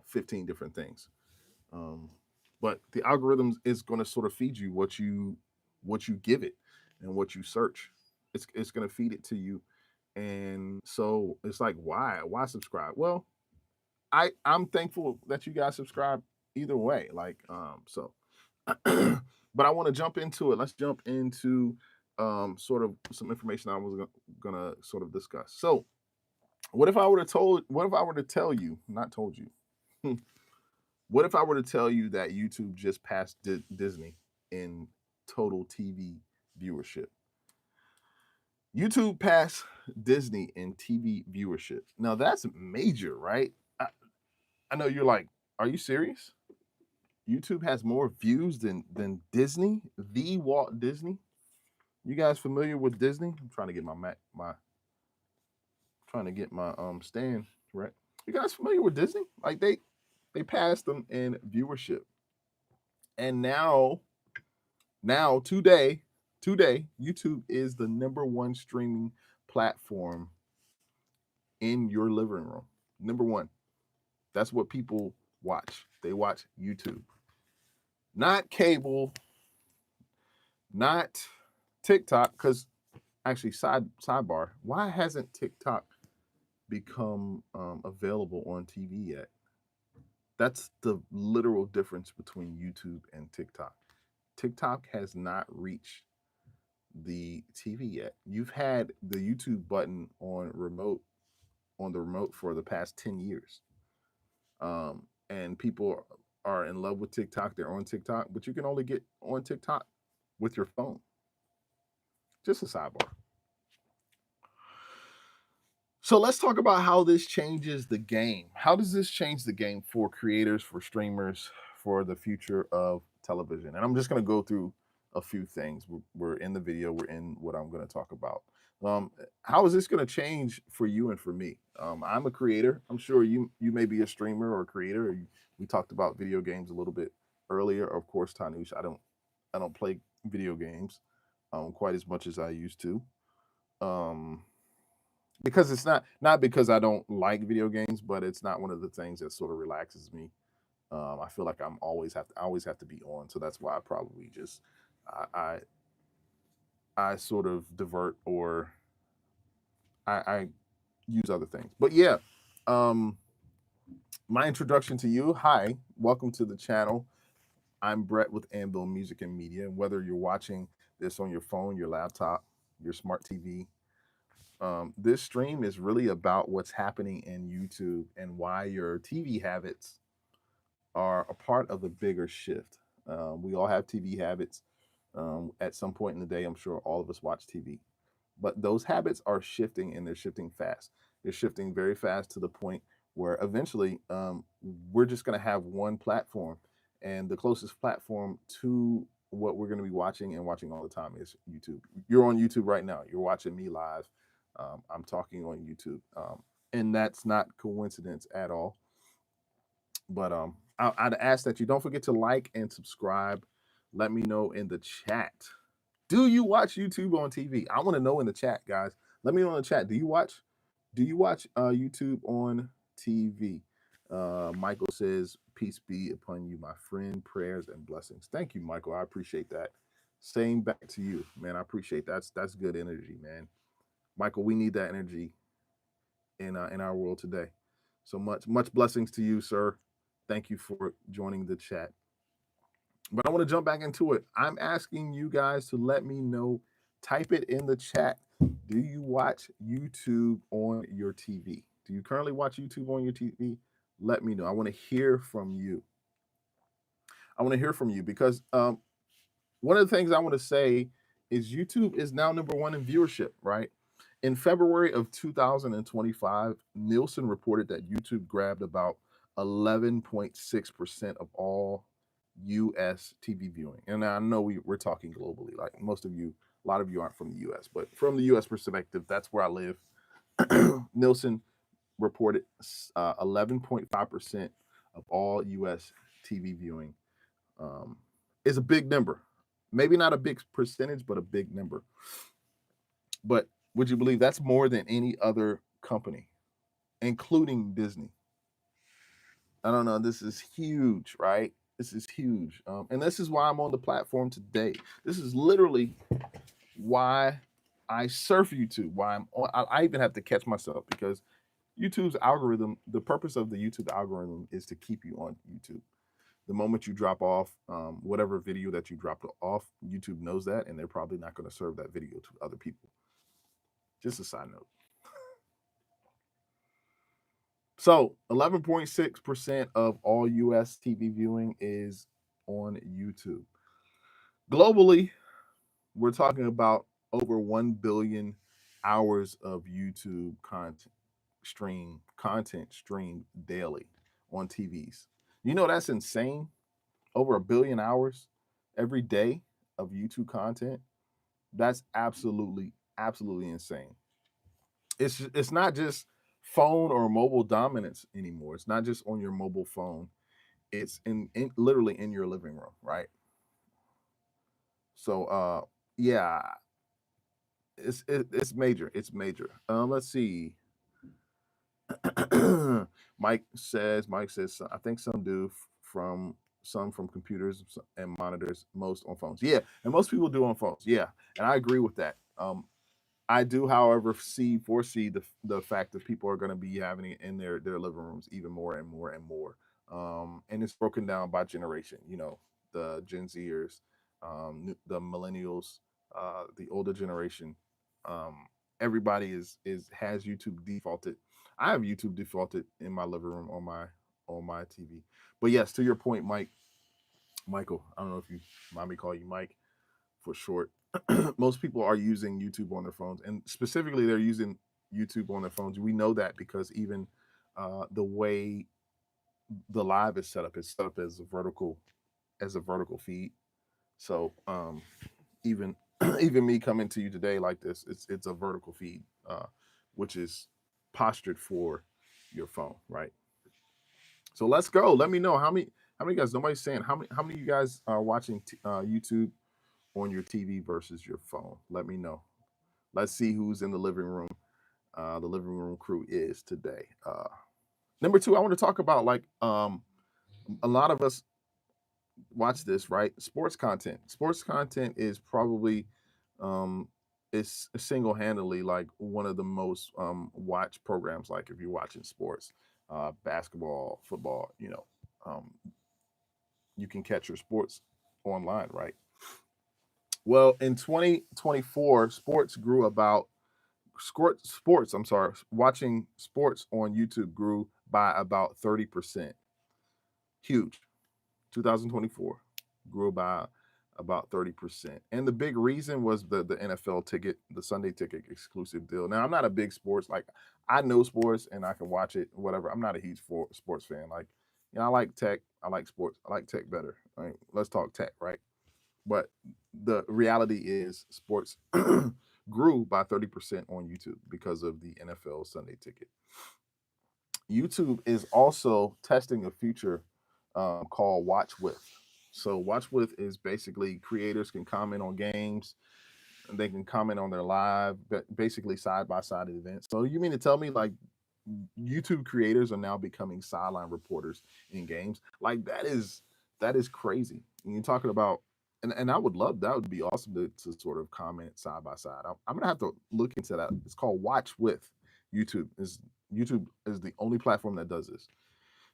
15 different things. Um, but the algorithms is going to sort of feed you what you give it and what you search. It's going to feed it to you, and so it's like, why subscribe? Well, I'm thankful that you guys subscribe either way. Like, so, but I want to jump into it. Let's jump into sort of some information I was gonna sort of discuss. So, what if I were to tell you, not told you, what if I were to tell you that YouTube just passed Disney in total TV viewership? YouTube passed Disney in TV viewership. Now that's major, right? I know you're like, are you serious? YouTube has more views than Disney, the Walt Disney. You guys familiar with Disney? I'm trying to get my stand right. You guys familiar with Disney? Like they passed them in viewership, and now today YouTube is the number one streaming platform in your living room. Number one. That's what people watch. They watch YouTube, not cable, not TikTok. Because actually, sidebar, why hasn't TikTok become available on TV yet? That's the literal difference between YouTube and TikTok. TikTok has not reached the TV yet. You've had the YouTube button on the remote for the past 10 years. And people are in love with TikTok. They're on TikTok, but you can only get on TikTok with your phone. Just a sidebar. So let's talk about how this changes the game. How does this change the game for creators, for streamers, for the future of television? And I'm just going to go through a few things. We're in the video. We're in what I'm going to talk about. How is this going to change for you and for me? I'm a creator. I'm sure you may be a streamer or a creator. We talked about video games a little bit earlier. Of course, Tanush, I don't play video games quite as much as I used to. Because it's not because I don't like video games, but it's not one of the things that sort of relaxes me. I feel like I always have to be on, so that's why I probably just I sort of divert, or I use other things. But yeah, my introduction to you. Hi, welcome to the channel. I'm Brett with Anvil Music and Media. Whether you're watching this on your phone, your laptop, your smart TV, this stream is really about what's happening in YouTube and why your TV habits are a part of the bigger shift. We all have TV habits. At some point in the day, I'm sure all of us watch TV. But those habits are shifting, and they're shifting fast. They're shifting very fast to the point where eventually we're just going to have one platform. And the closest platform to what we're going to be watching and watching all the time is YouTube. You're on YouTube right now. You're watching me live. I'm talking on YouTube. And that's not coincidence at all. But I'd ask that you don't forget to like and subscribe. Let me know in the chat. Do you watch YouTube on TV? I want to know in the chat, guys. Let me know in the chat. Do you watch YouTube on TV? Michael says, peace be upon you, my friend. Prayers and blessings. Thank you, Michael. I appreciate that. Same back to you, man. I appreciate that. That's good energy, man. Michael, we need that energy in our world today. So much blessings to you, sir. Thank you for joining the chat. But I want to jump back into it. I'm asking you guys to let me know Type it in the chat. Do you watch YouTube on your TV? Do you currently watch YouTube on your TV? Let me know. I want to hear from you. I want to hear from you because one of the things I want to say is YouTube is now #1 in viewership, right? In February of 2025, Nielsen reported that YouTube grabbed about 11.6% of all US TV viewing. And I know we're talking globally, like most of you, a lot of you aren't from the US, but from the US perspective, that's where I live. Nielsen reported 11.5% of all US TV viewing. Is a big number. Maybe not a big percentage, but a big number. But would you believe that's more than any other company, including Disney? I don't know. This is huge, right? This is huge. And this is why I'm on the platform today. This is literally why I surf YouTube, why I'm on. I even have to catch myself because YouTube's algorithm, the purpose of the YouTube algorithm is to keep you on YouTube. The moment you drop off whatever video that you dropped off, YouTube knows that, and they're probably not going to serve that video to other people. Just a side note. So 11.6% of all US TV viewing is on YouTube. Globally, we're talking about over 1 billion hours of YouTube content streamed daily on TVs. You know, that's insane. Over 1 billion hours every day of YouTube content. That's absolutely insane. It's not just phone or mobile dominance anymore. It's not just on your mobile phone. It's in literally in your living room, right? So yeah, it's major. It's major. Let's see. Mike says, I think some do from computers and monitors, most on phones. Yeah, and most people do on phones. Yeah, and I agree with that. I do, however, foresee the fact that people are going to be having it in their living rooms even more and more and more. And it's broken down by generation. You know, the Gen Zers, the millennials, the older generation. Everybody has YouTube defaulted. I have YouTube defaulted in my living room on my TV. But yes, to your point, Michael. I don't know if you mind me call you Mike for short. Most people are using YouTube on their phones, and specifically, they're using YouTube on their phones. We know that because even the way the live is set up as a vertical feed. So even even me coming to you today like this, it's a vertical feed, which is postured for your phone, right? So let's go. Let me know how many guys. Nobody's saying how many of you guys are watching YouTube on your TV versus your phone. Let me know. Let's see who's in the living room. The living room crew is today. Number two, I want to talk about like a lot of us watch this, right? Sports content. Sports content is probably it's single-handedly like one of the most watched programs. Like if you're watching sports, basketball, football, you can catch your sports online, right? Well, in 2024, watching sports on YouTube grew by about 30%. Huge. 2024 grew by about 30%. And the big reason was the NFL ticket, the Sunday ticket exclusive deal. Now, I'm not a big sports, like I know sports and I can watch it, whatever. I'm not a huge sports fan. Like, I like tech, I like sports, I like tech better. Right? Let's talk tech, right? But the reality is sports grew by 30% on YouTube because of the NFL Sunday ticket. YouTube is also testing a feature called Watch With. So Watch With is basically creators can comment on games, and they can comment on their live, basically side by side events. So you mean to tell me like YouTube creators are now becoming sideline reporters in games? Like that is crazy. And you're talking about, and I would love that. Would be awesome to sort of comment side by side. I'm gonna have to look into that. It's called Watch With. YouTube is the only platform that does this.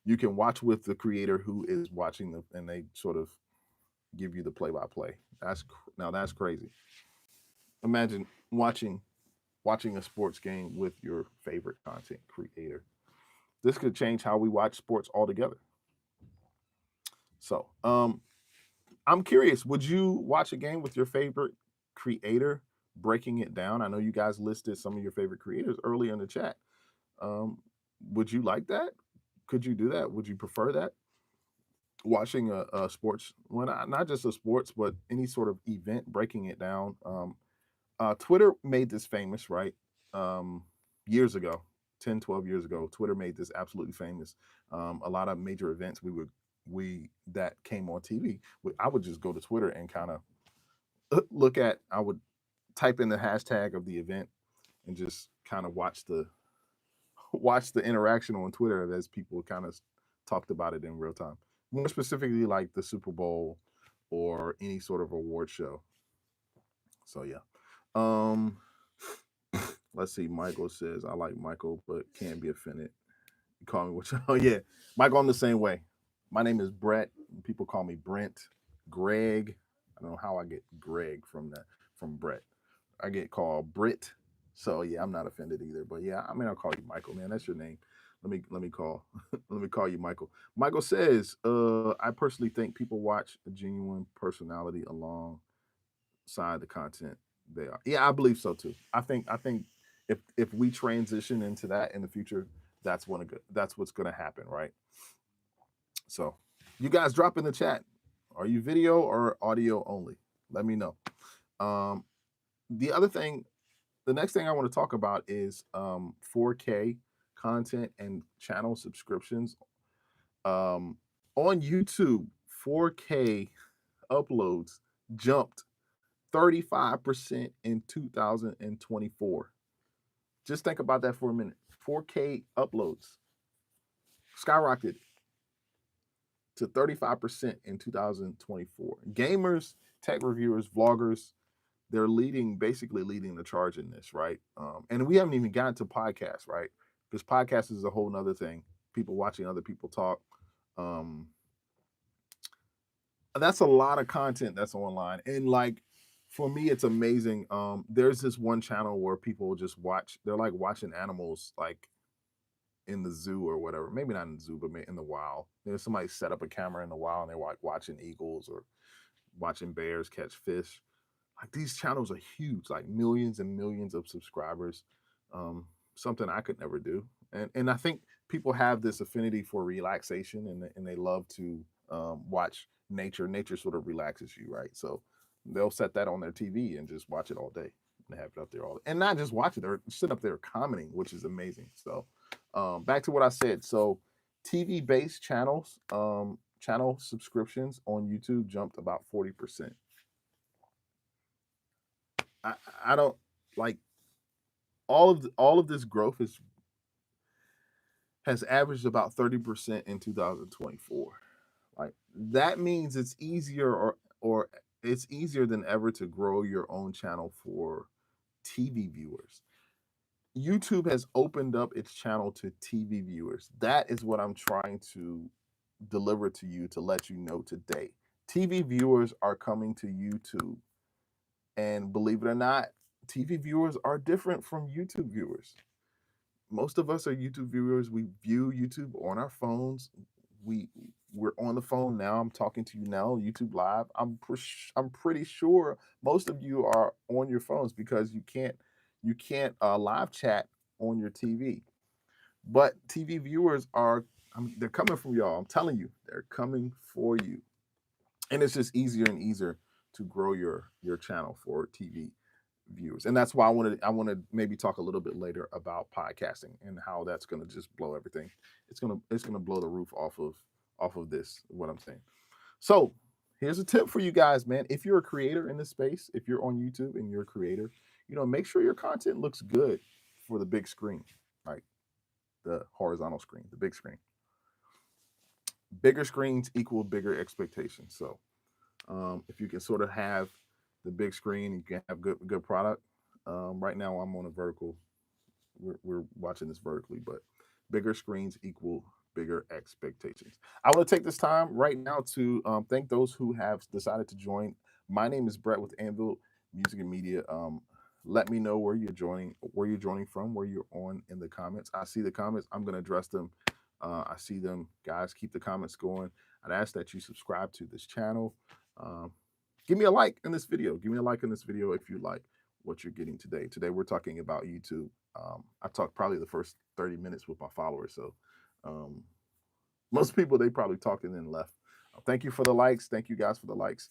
You can watch with the creator who is watching them, and they sort of give you the play by play. That's crazy. Imagine watching a sports game with your favorite content creator. This could change how we watch sports altogether. So, I'm curious, would you watch a game with your favorite creator breaking it down? I know you guys listed some of your favorite creators earlier in the chat. Um, would you like that? Could you do that? Would you prefer that? Watching a sports, well, not just a sports, but any sort of event, breaking it down. Twitter made this famous, right? Um, Years ago, 10, 12 years ago, Twitter made this absolutely famous. A lot of major events we that came on TV, I would just go to Twitter and kind of I would type in the hashtag of the event and just kind of watch the interaction on Twitter as people kind of talked about it in real time. More specifically, like the Super Bowl or any sort of award show. So yeah. Um, let's see. Michael says I like Michael, but can't be offended. You call me what you? Oh yeah, Michael. I'm the same way. My name is Brett. People call me Brent, Greg. I don't know how I get Greg from Brett. I get called Brit. So yeah, I'm not offended either. But yeah, I mean I'll call you Michael, man. That's your name. Let me call let me call you Michael. Michael says, I personally think people watch a genuine personality alongside the content they are. Yeah, I believe so too. I think if we transition into that in the future, that's what's gonna happen, right? So you guys drop in the chat. Are you video or audio only? Let me know. Um, the other thing the next thing I want to talk about is 4K content and channel subscriptions. Um, on YouTube, 4K uploads jumped 35% in 2024. Just think about that for a minute. 4K uploads skyrocketed to 35% in 2024. Gamers, tech reviewers, vloggers, they're basically leading the charge in this, right? And we haven't even gotten to podcasts, right? Because podcast is a whole nother thing. People watching other people talk. Um, that's a lot of content that's online, and like for me, it's amazing. There's this one channel where people just watch. They're like watching animals, like in the zoo or whatever. Maybe not in the zoo, but in the wild. There's somebody set up a camera in the wild, and they're like watching eagles or watching bears catch fish. Like these channels are huge, like millions and millions of subscribers. Something I could never do. And I think people have this affinity for relaxation, and they love to watch nature. Nature sort of relaxes you, right? So they'll set that on their TV and just watch it all day. And have it up there all day. And not just watch it, they're sitting up there commenting, which is amazing. So back to what I said. So TV based channels, channel subscriptions on YouTube jumped about 40%. I, I don't like all of this growth has averaged about 30% in 2024. Like that means it's easier or it's easier than ever to grow your own channel for TV viewers. YouTube has opened up its channel to TV viewers. That is what I'm trying to deliver to you to let you know today. TV viewers are coming to YouTube. And believe it or not, TV viewers are different from YouTube viewers. Most of us are YouTube viewers. We view YouTube on our phones. We we're on the phone now. I'm talking to you now, YouTube Live. I'm pretty sure most of you are on your phones because you can't live chat on your TV. But TV viewers are, I mean, they're coming from y'all. I'm telling you, they're coming for you, and it's just easier and easier to grow your channel for TV viewers. And that's why I want to maybe talk a little bit later about podcasting and how that's going to just blow everything. It's going to blow the roof off of this, what I'm saying. So, here's a tip for you guys, man. If you're a creator in this space, if you're on YouTube and you're a creator, make sure your content looks good for the big screen, like the horizontal screen, the big screen. Bigger screens equal bigger expectations. So, if you can sort of have the big screen, you can have good product. Right now, I'm on a vertical. We're watching this vertically, but bigger screens equal bigger expectations. I want to take this time right now to thank those who have decided to join. My name is Brett with Anvil Music and Media. Let me know where you're joining from, where you're on in the comments. I see the comments. I'm going to address them. I see them. Guys, keep the comments going. I'd ask that you subscribe to this channel. Um, Give me a like in this video. Give me a like in this video if you like what you're getting today. Today, we're talking about YouTube. I talked probably the first 30 minutes with my followers. So um, most people, they probably talked and then left. Thank you for the likes. Thank you guys for the likes.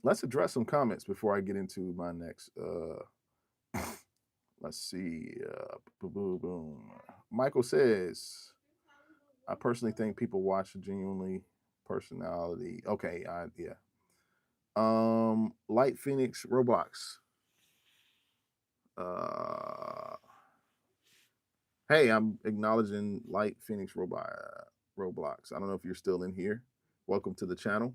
Let's address some comments before I get into my next. Let's see. Boom, boom, boom. Michael says, I personally think people watch genuinely personality. Okay, yeah. Light Phoenix Roblox. Hey, I'm acknowledging Light Phoenix Roblox. I don't know if you're still in here. Welcome to the channel.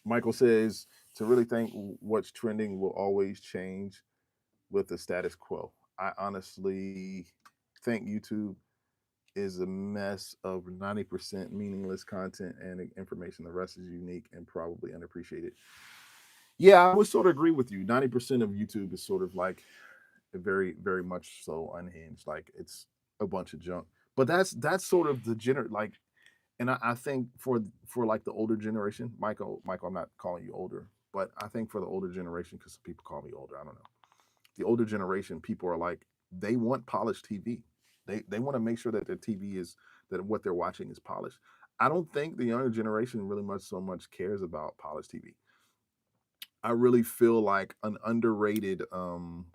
Michael says, to really think what's trending will always change with the status quo. I honestly think YouTube is a mess of 90% meaningless content and information. The rest is unique and probably unappreciated. Yeah, I would sort of agree with you. 90% of YouTube is sort of like very, very much so unhinged. Like it's a bunch of junk. But that's sort of the like, and I think for like the older generation, Michael, I'm not calling you older, but I think for the older generation, because people call me older, I don't know. The older generation, people are like, they want polished TV. They want to make sure that their TV is that what they're watching is polished. I don't think the younger generation really so much cares about polished TV. I really feel like an underrated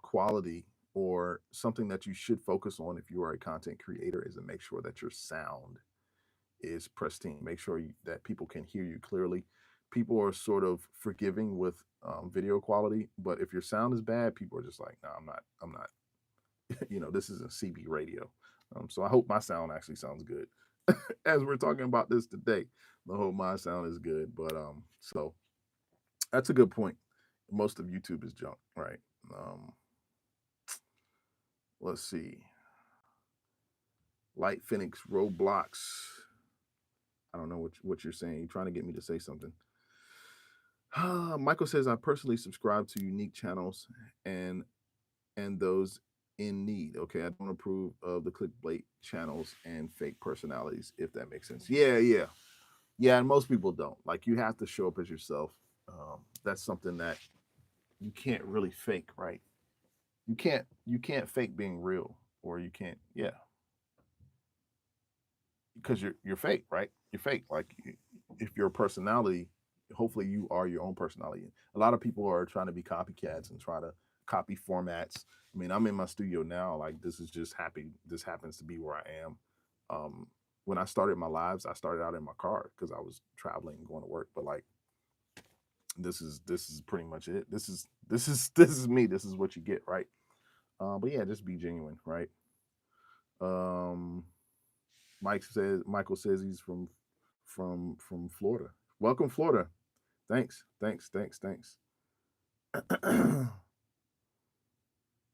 quality or something that you should focus on if you are a content creator is to make sure that your sound is pristine. Make sure that people can hear you clearly. People are sort of forgiving with video quality, but if your sound is bad, people are just like, no, I'm not. This is a CB radio. So I hope my sound actually sounds good as we're talking about this today. I hope my sound is good, but so that's a good point. Most of YouTube is junk, right? Um, let's see. Light Phoenix Roblox. I don't know what you're saying. You're trying to get me to say something. Michael says I personally subscribe to unique channels and those in need. Okay, I don't approve of the clickbait channels and fake personalities, if that makes sense. Yeah, and most people don't. Like you have to show up as yourself. That's something that you can't really fake, right? You can't fake being real, or you can't, yeah, because you're fake, right? You're fake. Like if your personality, hopefully you are your own personality. A lot of people are trying to be copycats and try to copy formats. I mean, I'm in my studio now. Like this is just happy. This happens to be where I am. When I started my lives, I started out in my car because I was traveling and going to work. But like, this is pretty much it. This is me. This is what you get, right? But yeah, just be genuine, right? Um, Michael says he's from Florida. Welcome, Florida. Thanks.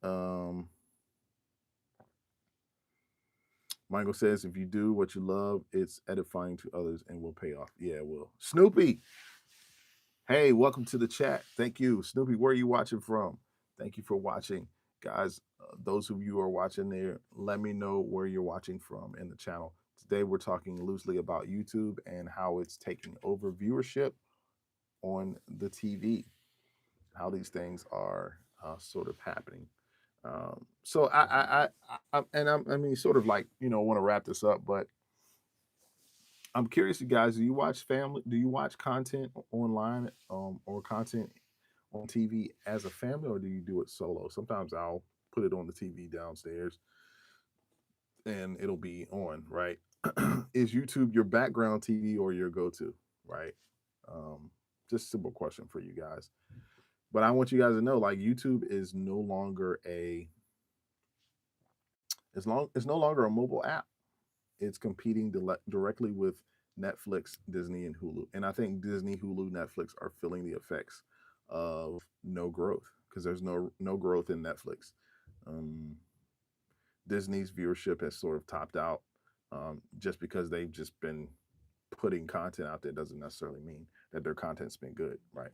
um, Michael says if you do what you love, it's edifying to others and will pay off. Yeah, it will. Snoopy. Hey, welcome to the chat. Thank you, Snoopy. Where are you watching from? Thank you for watching, guys. Those of you who are watching there, let me know where you're watching from in the channel. Today, we're talking loosely about YouTube and how it's taking over viewership on the TV, how these things are sort of happening. So I mean, sort of like, want to wrap this up, but I'm curious, you guys, do you watch family? Do you watch content online or content on TV as a family, or do you do it solo? Sometimes I'll put it on the TV downstairs and it'll be on, right? Is YouTube your background TV or your go-to, right? Just a simple question for you guys. But I want you guys to know, like, YouTube is no longer it's no longer a mobile app. It's competing directly with Netflix, Disney, and Hulu. And I think Disney, Hulu, Netflix are feeling the effects of no growth because there's no growth in Netflix. Um, Disney's viewership has sort of topped out. Just because they've just been putting content out there doesn't necessarily mean that their content's been good, right?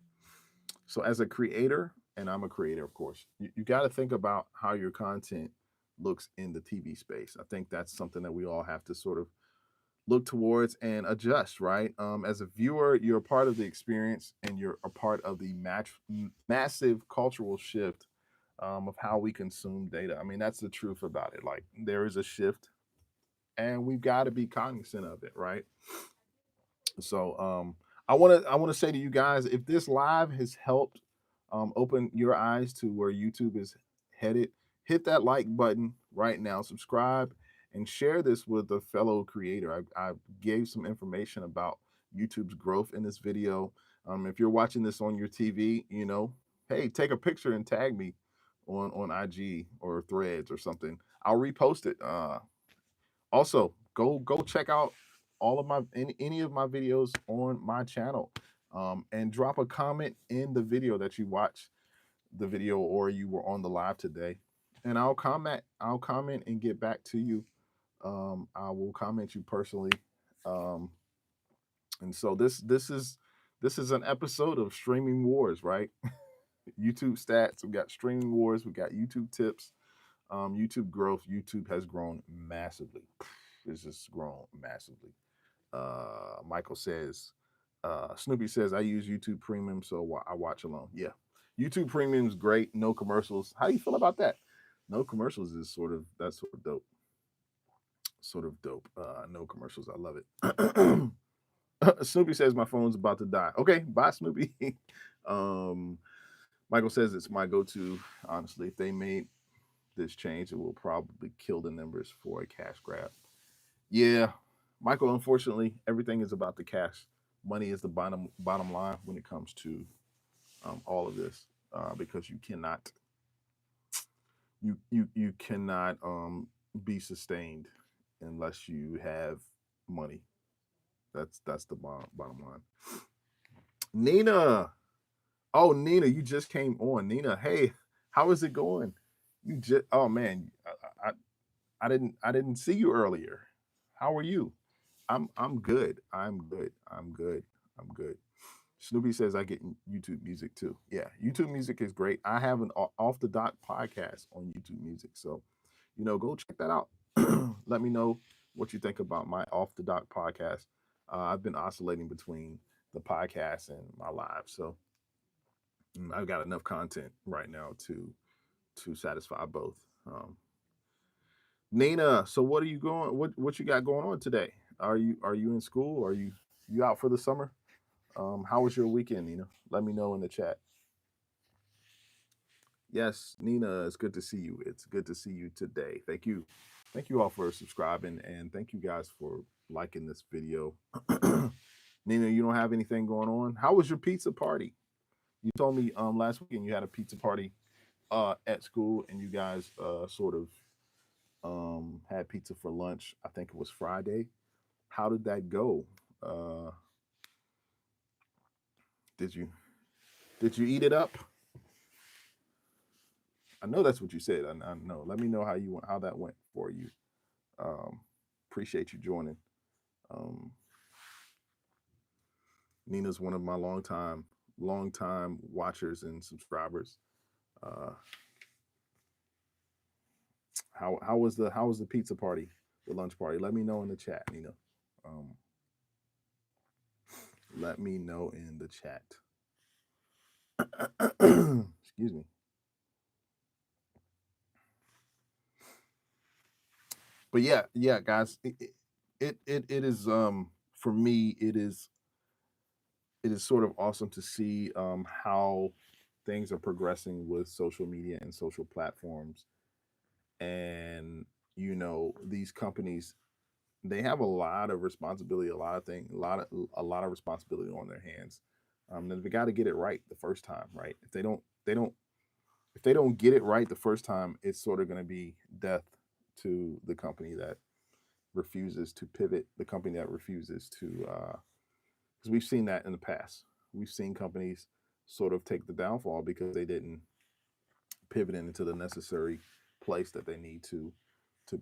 So as a creator, and I'm a creator, of course, you got to think about how your content looks in the TV space. I think that's something that we all have to sort of look towards and adjust, right? As a viewer, you're a part of the experience and you're a part of the massive cultural shift of how we consume data. I mean, that's the truth about it. Like, there is a shift and we've got to be cognizant of it, right? So I want to say to you guys, if this live has helped open your eyes to where YouTube is headed, hit that like button right now, subscribe, and share this with a fellow creator. I gave some information about YouTube's growth in this video. If you're watching this on your TV, hey, take a picture and tag me on IG or Threads or something. I'll repost it. Also, go check out all of my any of my videos on my channel, and drop a comment in the video that you watch the video or you were on the live today, and I'll comment and get back to you. I will comment you personally. Um, and so this is an episode of Streaming Wars, right? YouTube stats. We got Streaming Wars. We got YouTube tips. YouTube growth. YouTube has grown massively. It's just grown massively. Michael says, Snoopy says, I use YouTube Premium, so I watch alone. Yeah, YouTube Premium is great. No commercials. How do you feel about that? No commercials is that's sort of dope. Sort of dope. No commercials. I love it. Snoopy says my phone's about to die. Okay, bye, Snoopy. um, Michael says it's my go-to. Honestly, if they made this change, it will probably kill the numbers for a cash grab. Yeah, Michael. Unfortunately, everything is about the cash. Money is the bottom line when it comes to all of this, because you cannot be sustained unless you have money. That's the bottom line. Nina, oh Nina, you just came on. Nina, hey, how is it going? You just Oh man, I didn't see you earlier. How are you? I'm good. I'm good. I'm good. I'm good. Snoopy says I get YouTube music too. Yeah, YouTube music is great. I have an off the dock podcast on YouTube music, so go check that out. Let me know what you think about my off the dock podcast. I've been oscillating between the podcast and my live, so I've got enough content right now to satisfy both. Nina, so what are you going? What you got going on today? Are you in school? Are you out for the summer? How was your weekend, Nina? Let me know in the chat. Yes, Nina, it's good to see you. It's good to see you today. Thank you. Thank you all for subscribing, and thank you guys for liking this video. Nina, you don't have anything going on? How was your pizza party? You told me last weekend you had a pizza party at school, and you guys sort of had pizza for lunch. I think it was Friday. How did that go? Uh, did you did you eat it up? I know that's what you said. I know. Let me know how that went for you. Um, Appreciate you joining. Um, Nina's one of my long time watchers and subscribers. Uh, how was the pizza party, the lunch party? Let me know in the chat, Nina. Um, let me know in the chat. Excuse me. But yeah, guys, it is for me it is sort of awesome to see how things are progressing with social media and social platforms, and these companies, they have a lot of responsibility, a lot of things, a lot of responsibility on their hands. And they got to get it right the first time, right? If they don't get it right the first time, it's sort of going to be death to the company that refuses to pivot, the company that refuses to, because we've seen that in the past. We've seen companies sort of take the downfall because they didn't pivot into the necessary place that they need to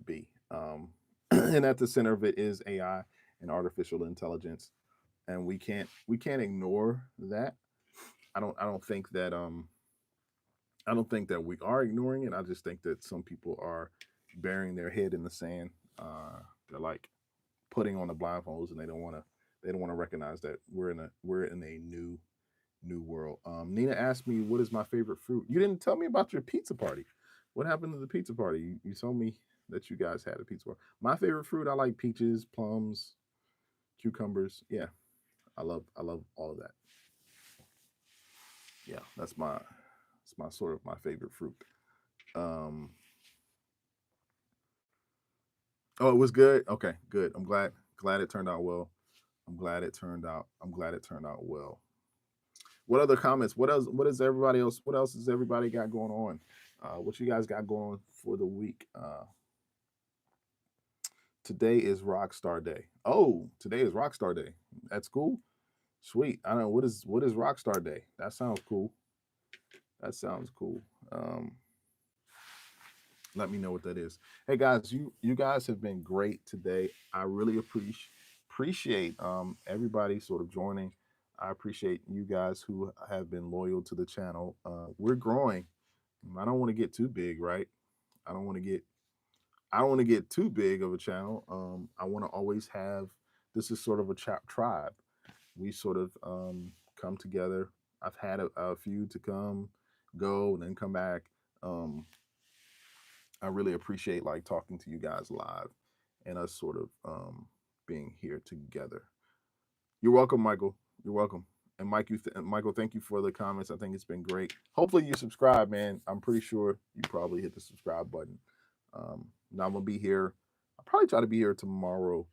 be. And at the center of it is AI and artificial intelligence, and we can't ignore that. I don't think that I don't think that we are ignoring it. I just think that some people are burying their head in the sand. They're like putting on the blindfolds, and they don't want to recognize that we're in a new world. Nina asked me, "What is my favorite fruit?" You didn't tell me about your pizza party. What happened to the pizza party? You told me that you guys had a pizza party. My favorite fruit, I like peaches, plums, cucumbers. Yeah, I love all of that. Yeah, that's my sort of my favorite fruit. Um, oh, it was good. Okay, good. I'm glad it turned out well. I'm glad it turned out well. What other comments? What else? What is everybody else? What else has everybody got going on? What you guys got going on for the week? Today is Rockstar Day. Oh, today is Rockstar Day. That's cool. Sweet. I don't know what is Rockstar Day. That sounds cool. That sounds cool. Um, Let me know what that is. Hey guys, you guys have been great today. I really appreciate everybody sort of joining. I appreciate you guys who have been loyal to the channel. We're growing. I don't want to get too big, right? I don't want to get I don't want to get too big of a channel. I want to always have this is sort of a tribe. We sort of come together. I've had a few to come, go, and then come back. Um, I really appreciate like talking to you guys live and us sort of being here together. You're welcome, Michael. You're welcome. And Michael, thank you for the comments. I think it's been great. Hopefully you subscribe, man. I'm pretty sure you probably hit the subscribe button. Now I'm gonna be here. I'll probably try to be here tomorrow,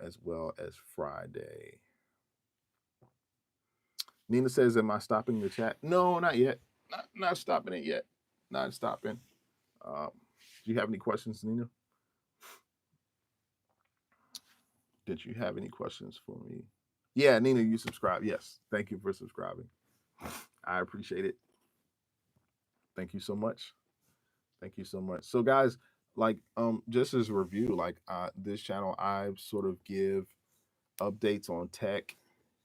as well as Friday. Nina says, "Am I stopping the chat?" No, not yet. Not stopping it yet. Not stopping. Um, do you have any questions, Nina? Did you have any questions for me? Yeah, Nina, you subscribe. Yes. Thank you for subscribing. I appreciate it. Thank you so much. Thank you so much. So guys, like just as a review, like this channel I sort of give updates on tech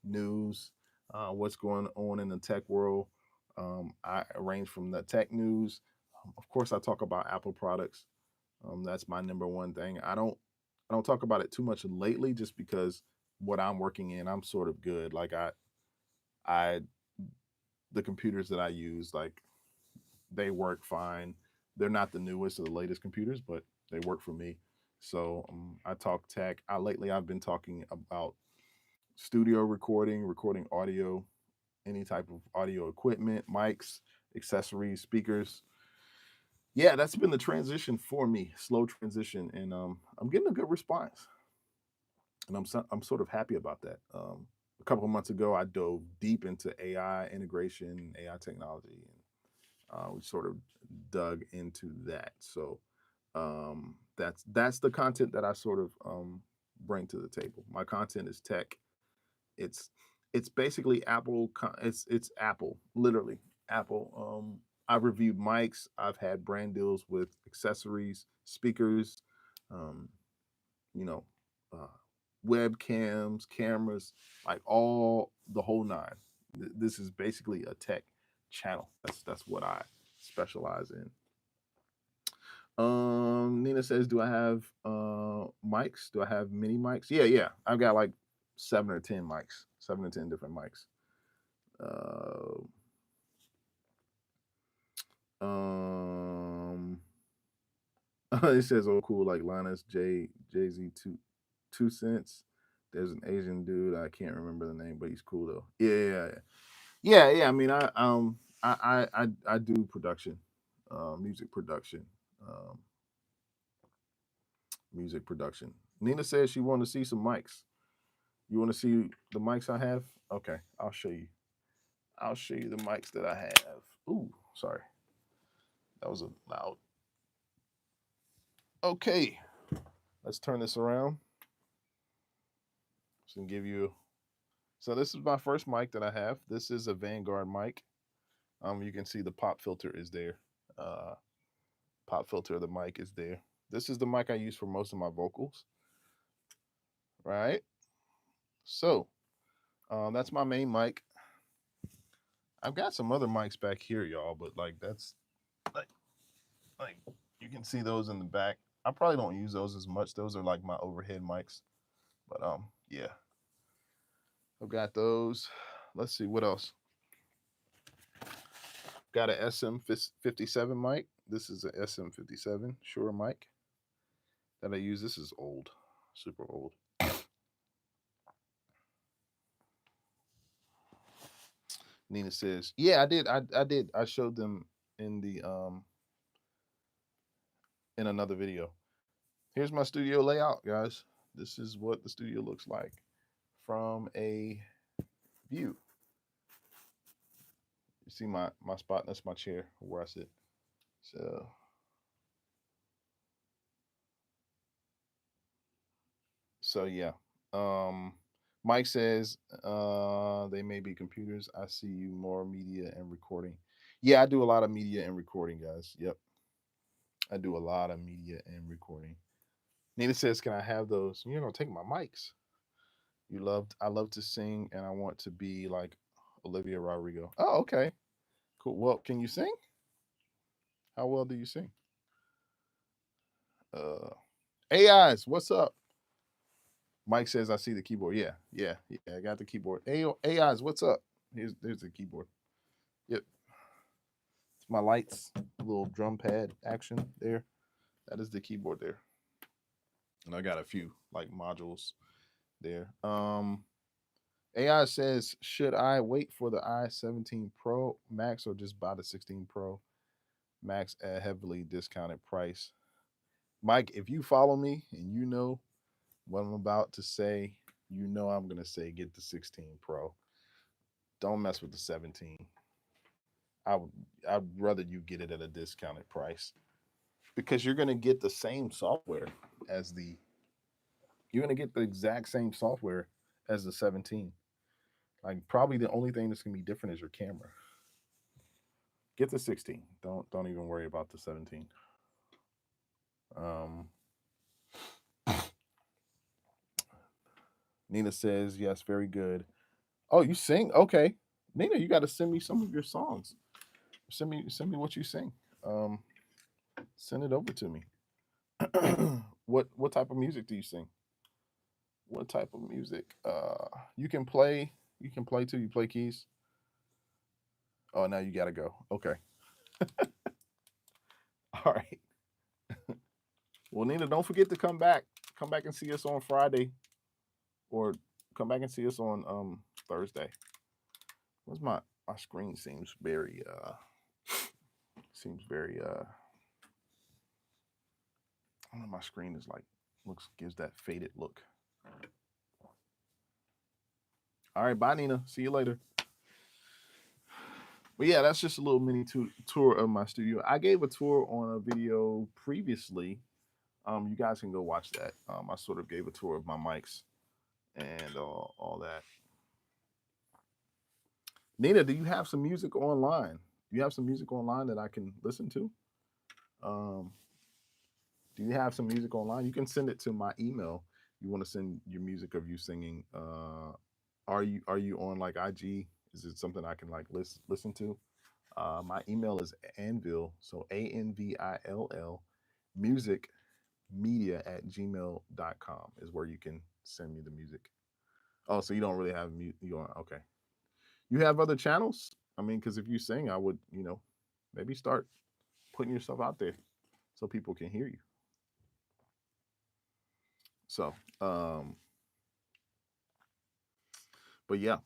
news, what's going on in the tech world. I range from the tech news. Of course, I talk about Apple products. That's my number one thing. I don't talk about it too much lately, just because what I'm working in, I'm sort of good. Like I the computers that I use, like they work fine. They're not the newest or the latest computers, but they work for me. So I talk tech. I've been talking about studio recording, recording audio, any type of audio equipment, mics, accessories, speakers. Yeah, that's been the transition for me, slow transition, and I'm getting a good response, and I'm sort of happy about that. A couple of months ago, I dove deep into AI integration, AI technology, and we sort of dug into that. So that's the content that I sort of bring to the table. My content is tech. It's it's basically Apple. It's Apple, literally Apple. I've reviewed mics. I've had brand deals with accessories, speakers, um, you know, uh, webcams, cameras, like all the whole nine. This is basically a tech channel. That's what I specialize in. Nina says, "Do I have mics? Do I have mini mics?" Yeah, yeah. I've got like 7 or 10 mics, 7 or 10 different mics. Uh, um, it says, "Oh, cool." Like Linus Jay Z 2 cents. There's an Asian dude. I can't remember the name, but he's cool though. Yeah. I mean, I do production, music production. Um, Music production. Nina says she wanted to see some mics. You want to see the mics I have? Okay, I'll show you. I'll show you the mics that I have. Ooh, sorry. That was a loud. Okay, let's turn this around. So I can give you. So this is my first mic that I have. This is a Vanguard mic. You can see the pop filter is there. Uh, Pop filter of the mic is there. This is the mic I use for most of my vocals. Right. So that's my main mic. I've got some other mics back here, y'all, but like that's like like you can see those in the back. I probably don't use those as much. Those are like my overhead mics. But yeah. I've got those. Let's see what else. Got a SM57 mic. This is a SM57 Shure mic that I use. This is old, super old. Nina says, "Yeah, I did. I did. I showed them in the in another video. Here's my studio layout, guys. This is what the studio looks like from a view. You see my spot? That's my chair where I sit. So yeah. Mike says they may be computers. I see you more media and recording. Yeah, I do a lot of media and recording, guys. Yep. I do a lot of media and recording. Nina says, "Can I have those?" You're gonna take my mics. I love to sing and I want to be like Olivia Rodrigo. Oh, okay. Cool. Well, can you sing? How well do you sing? AIs, what's up? Mike says, "I see the keyboard." Yeah. I got the keyboard. AIs, what's up? There's the keyboard. Yep. It's my lights, little drum pad action there. That is the keyboard there. And I got a few like modules there. AI says, should I wait for the i17 Pro Max or just buy the 16 Pro Max at a heavily discounted price? Mike, if you follow me and you know what I'm about to say, you know I'm going to say get the 16 Pro. Don't mess with the 17. I would I'd rather you get it at a discounted price because you're going to get the same software as the you're going to get the exact same software as the 17. Like probably the only thing that's going to be different is your camera. Get the 16. Don't even worry about the 17. Um, Nina says, yes, very good. Oh, you sing? Okay. Nina, you got to send me some of your songs. Send me what you sing. Send it over to me. What type of music do you sing? What type of music? You can play. You can play too. You play keys. Oh, now you gotta go. Okay. All right. Well, Nina, don't forget to come back. Come back and see us on Friday, or come back and see us on Thursday. What's my screen seems very I don't know, my screen is like gives that faded look. All right, bye Nina. See you later. But yeah, that's just a little mini tour of my studio. I gave a tour on a video previously. You guys can go watch that. I sort of gave a tour of my mics and all that. Nina, do you have some music online? Do you have some music online that I can listen to? Do you have some music online? You can send it to my email. You want to send your music of you singing. Are you on like IG? Is it something I can like listen to? My email is anvil, so ANVILL music media at gmail.com is where you can send me the music. Oh, so you don't really have okay. You have other channels? I mean, because if you sing, I would, maybe start putting yourself out there so people can hear you. So, but yeah.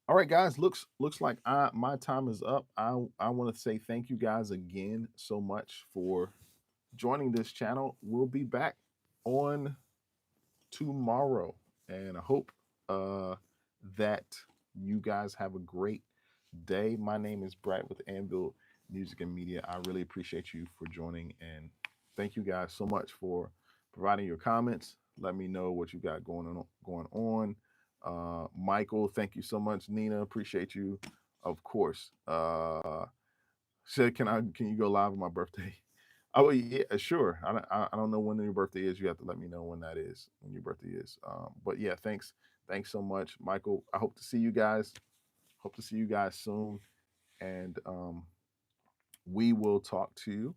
All right, guys. Looks like my time is up. I want to say thank you guys again so much for joining this channel. We'll be back on tomorrow, and I hope that you guys have a great day. My name is Brad with Anvil Music and Media. I really appreciate you for joining, and thank you guys so much for providing your comments. Let me know what you got going on. Michael, thank you so much. Nina, appreciate you. Of course. Said, can you go live on my birthday? Oh yeah, sure. I don't know when your birthday is. You have to let me know when that is, when your birthday is. But yeah, thanks so much, Michael. I hope to see you guys. Hope to see you guys soon, and we will talk to you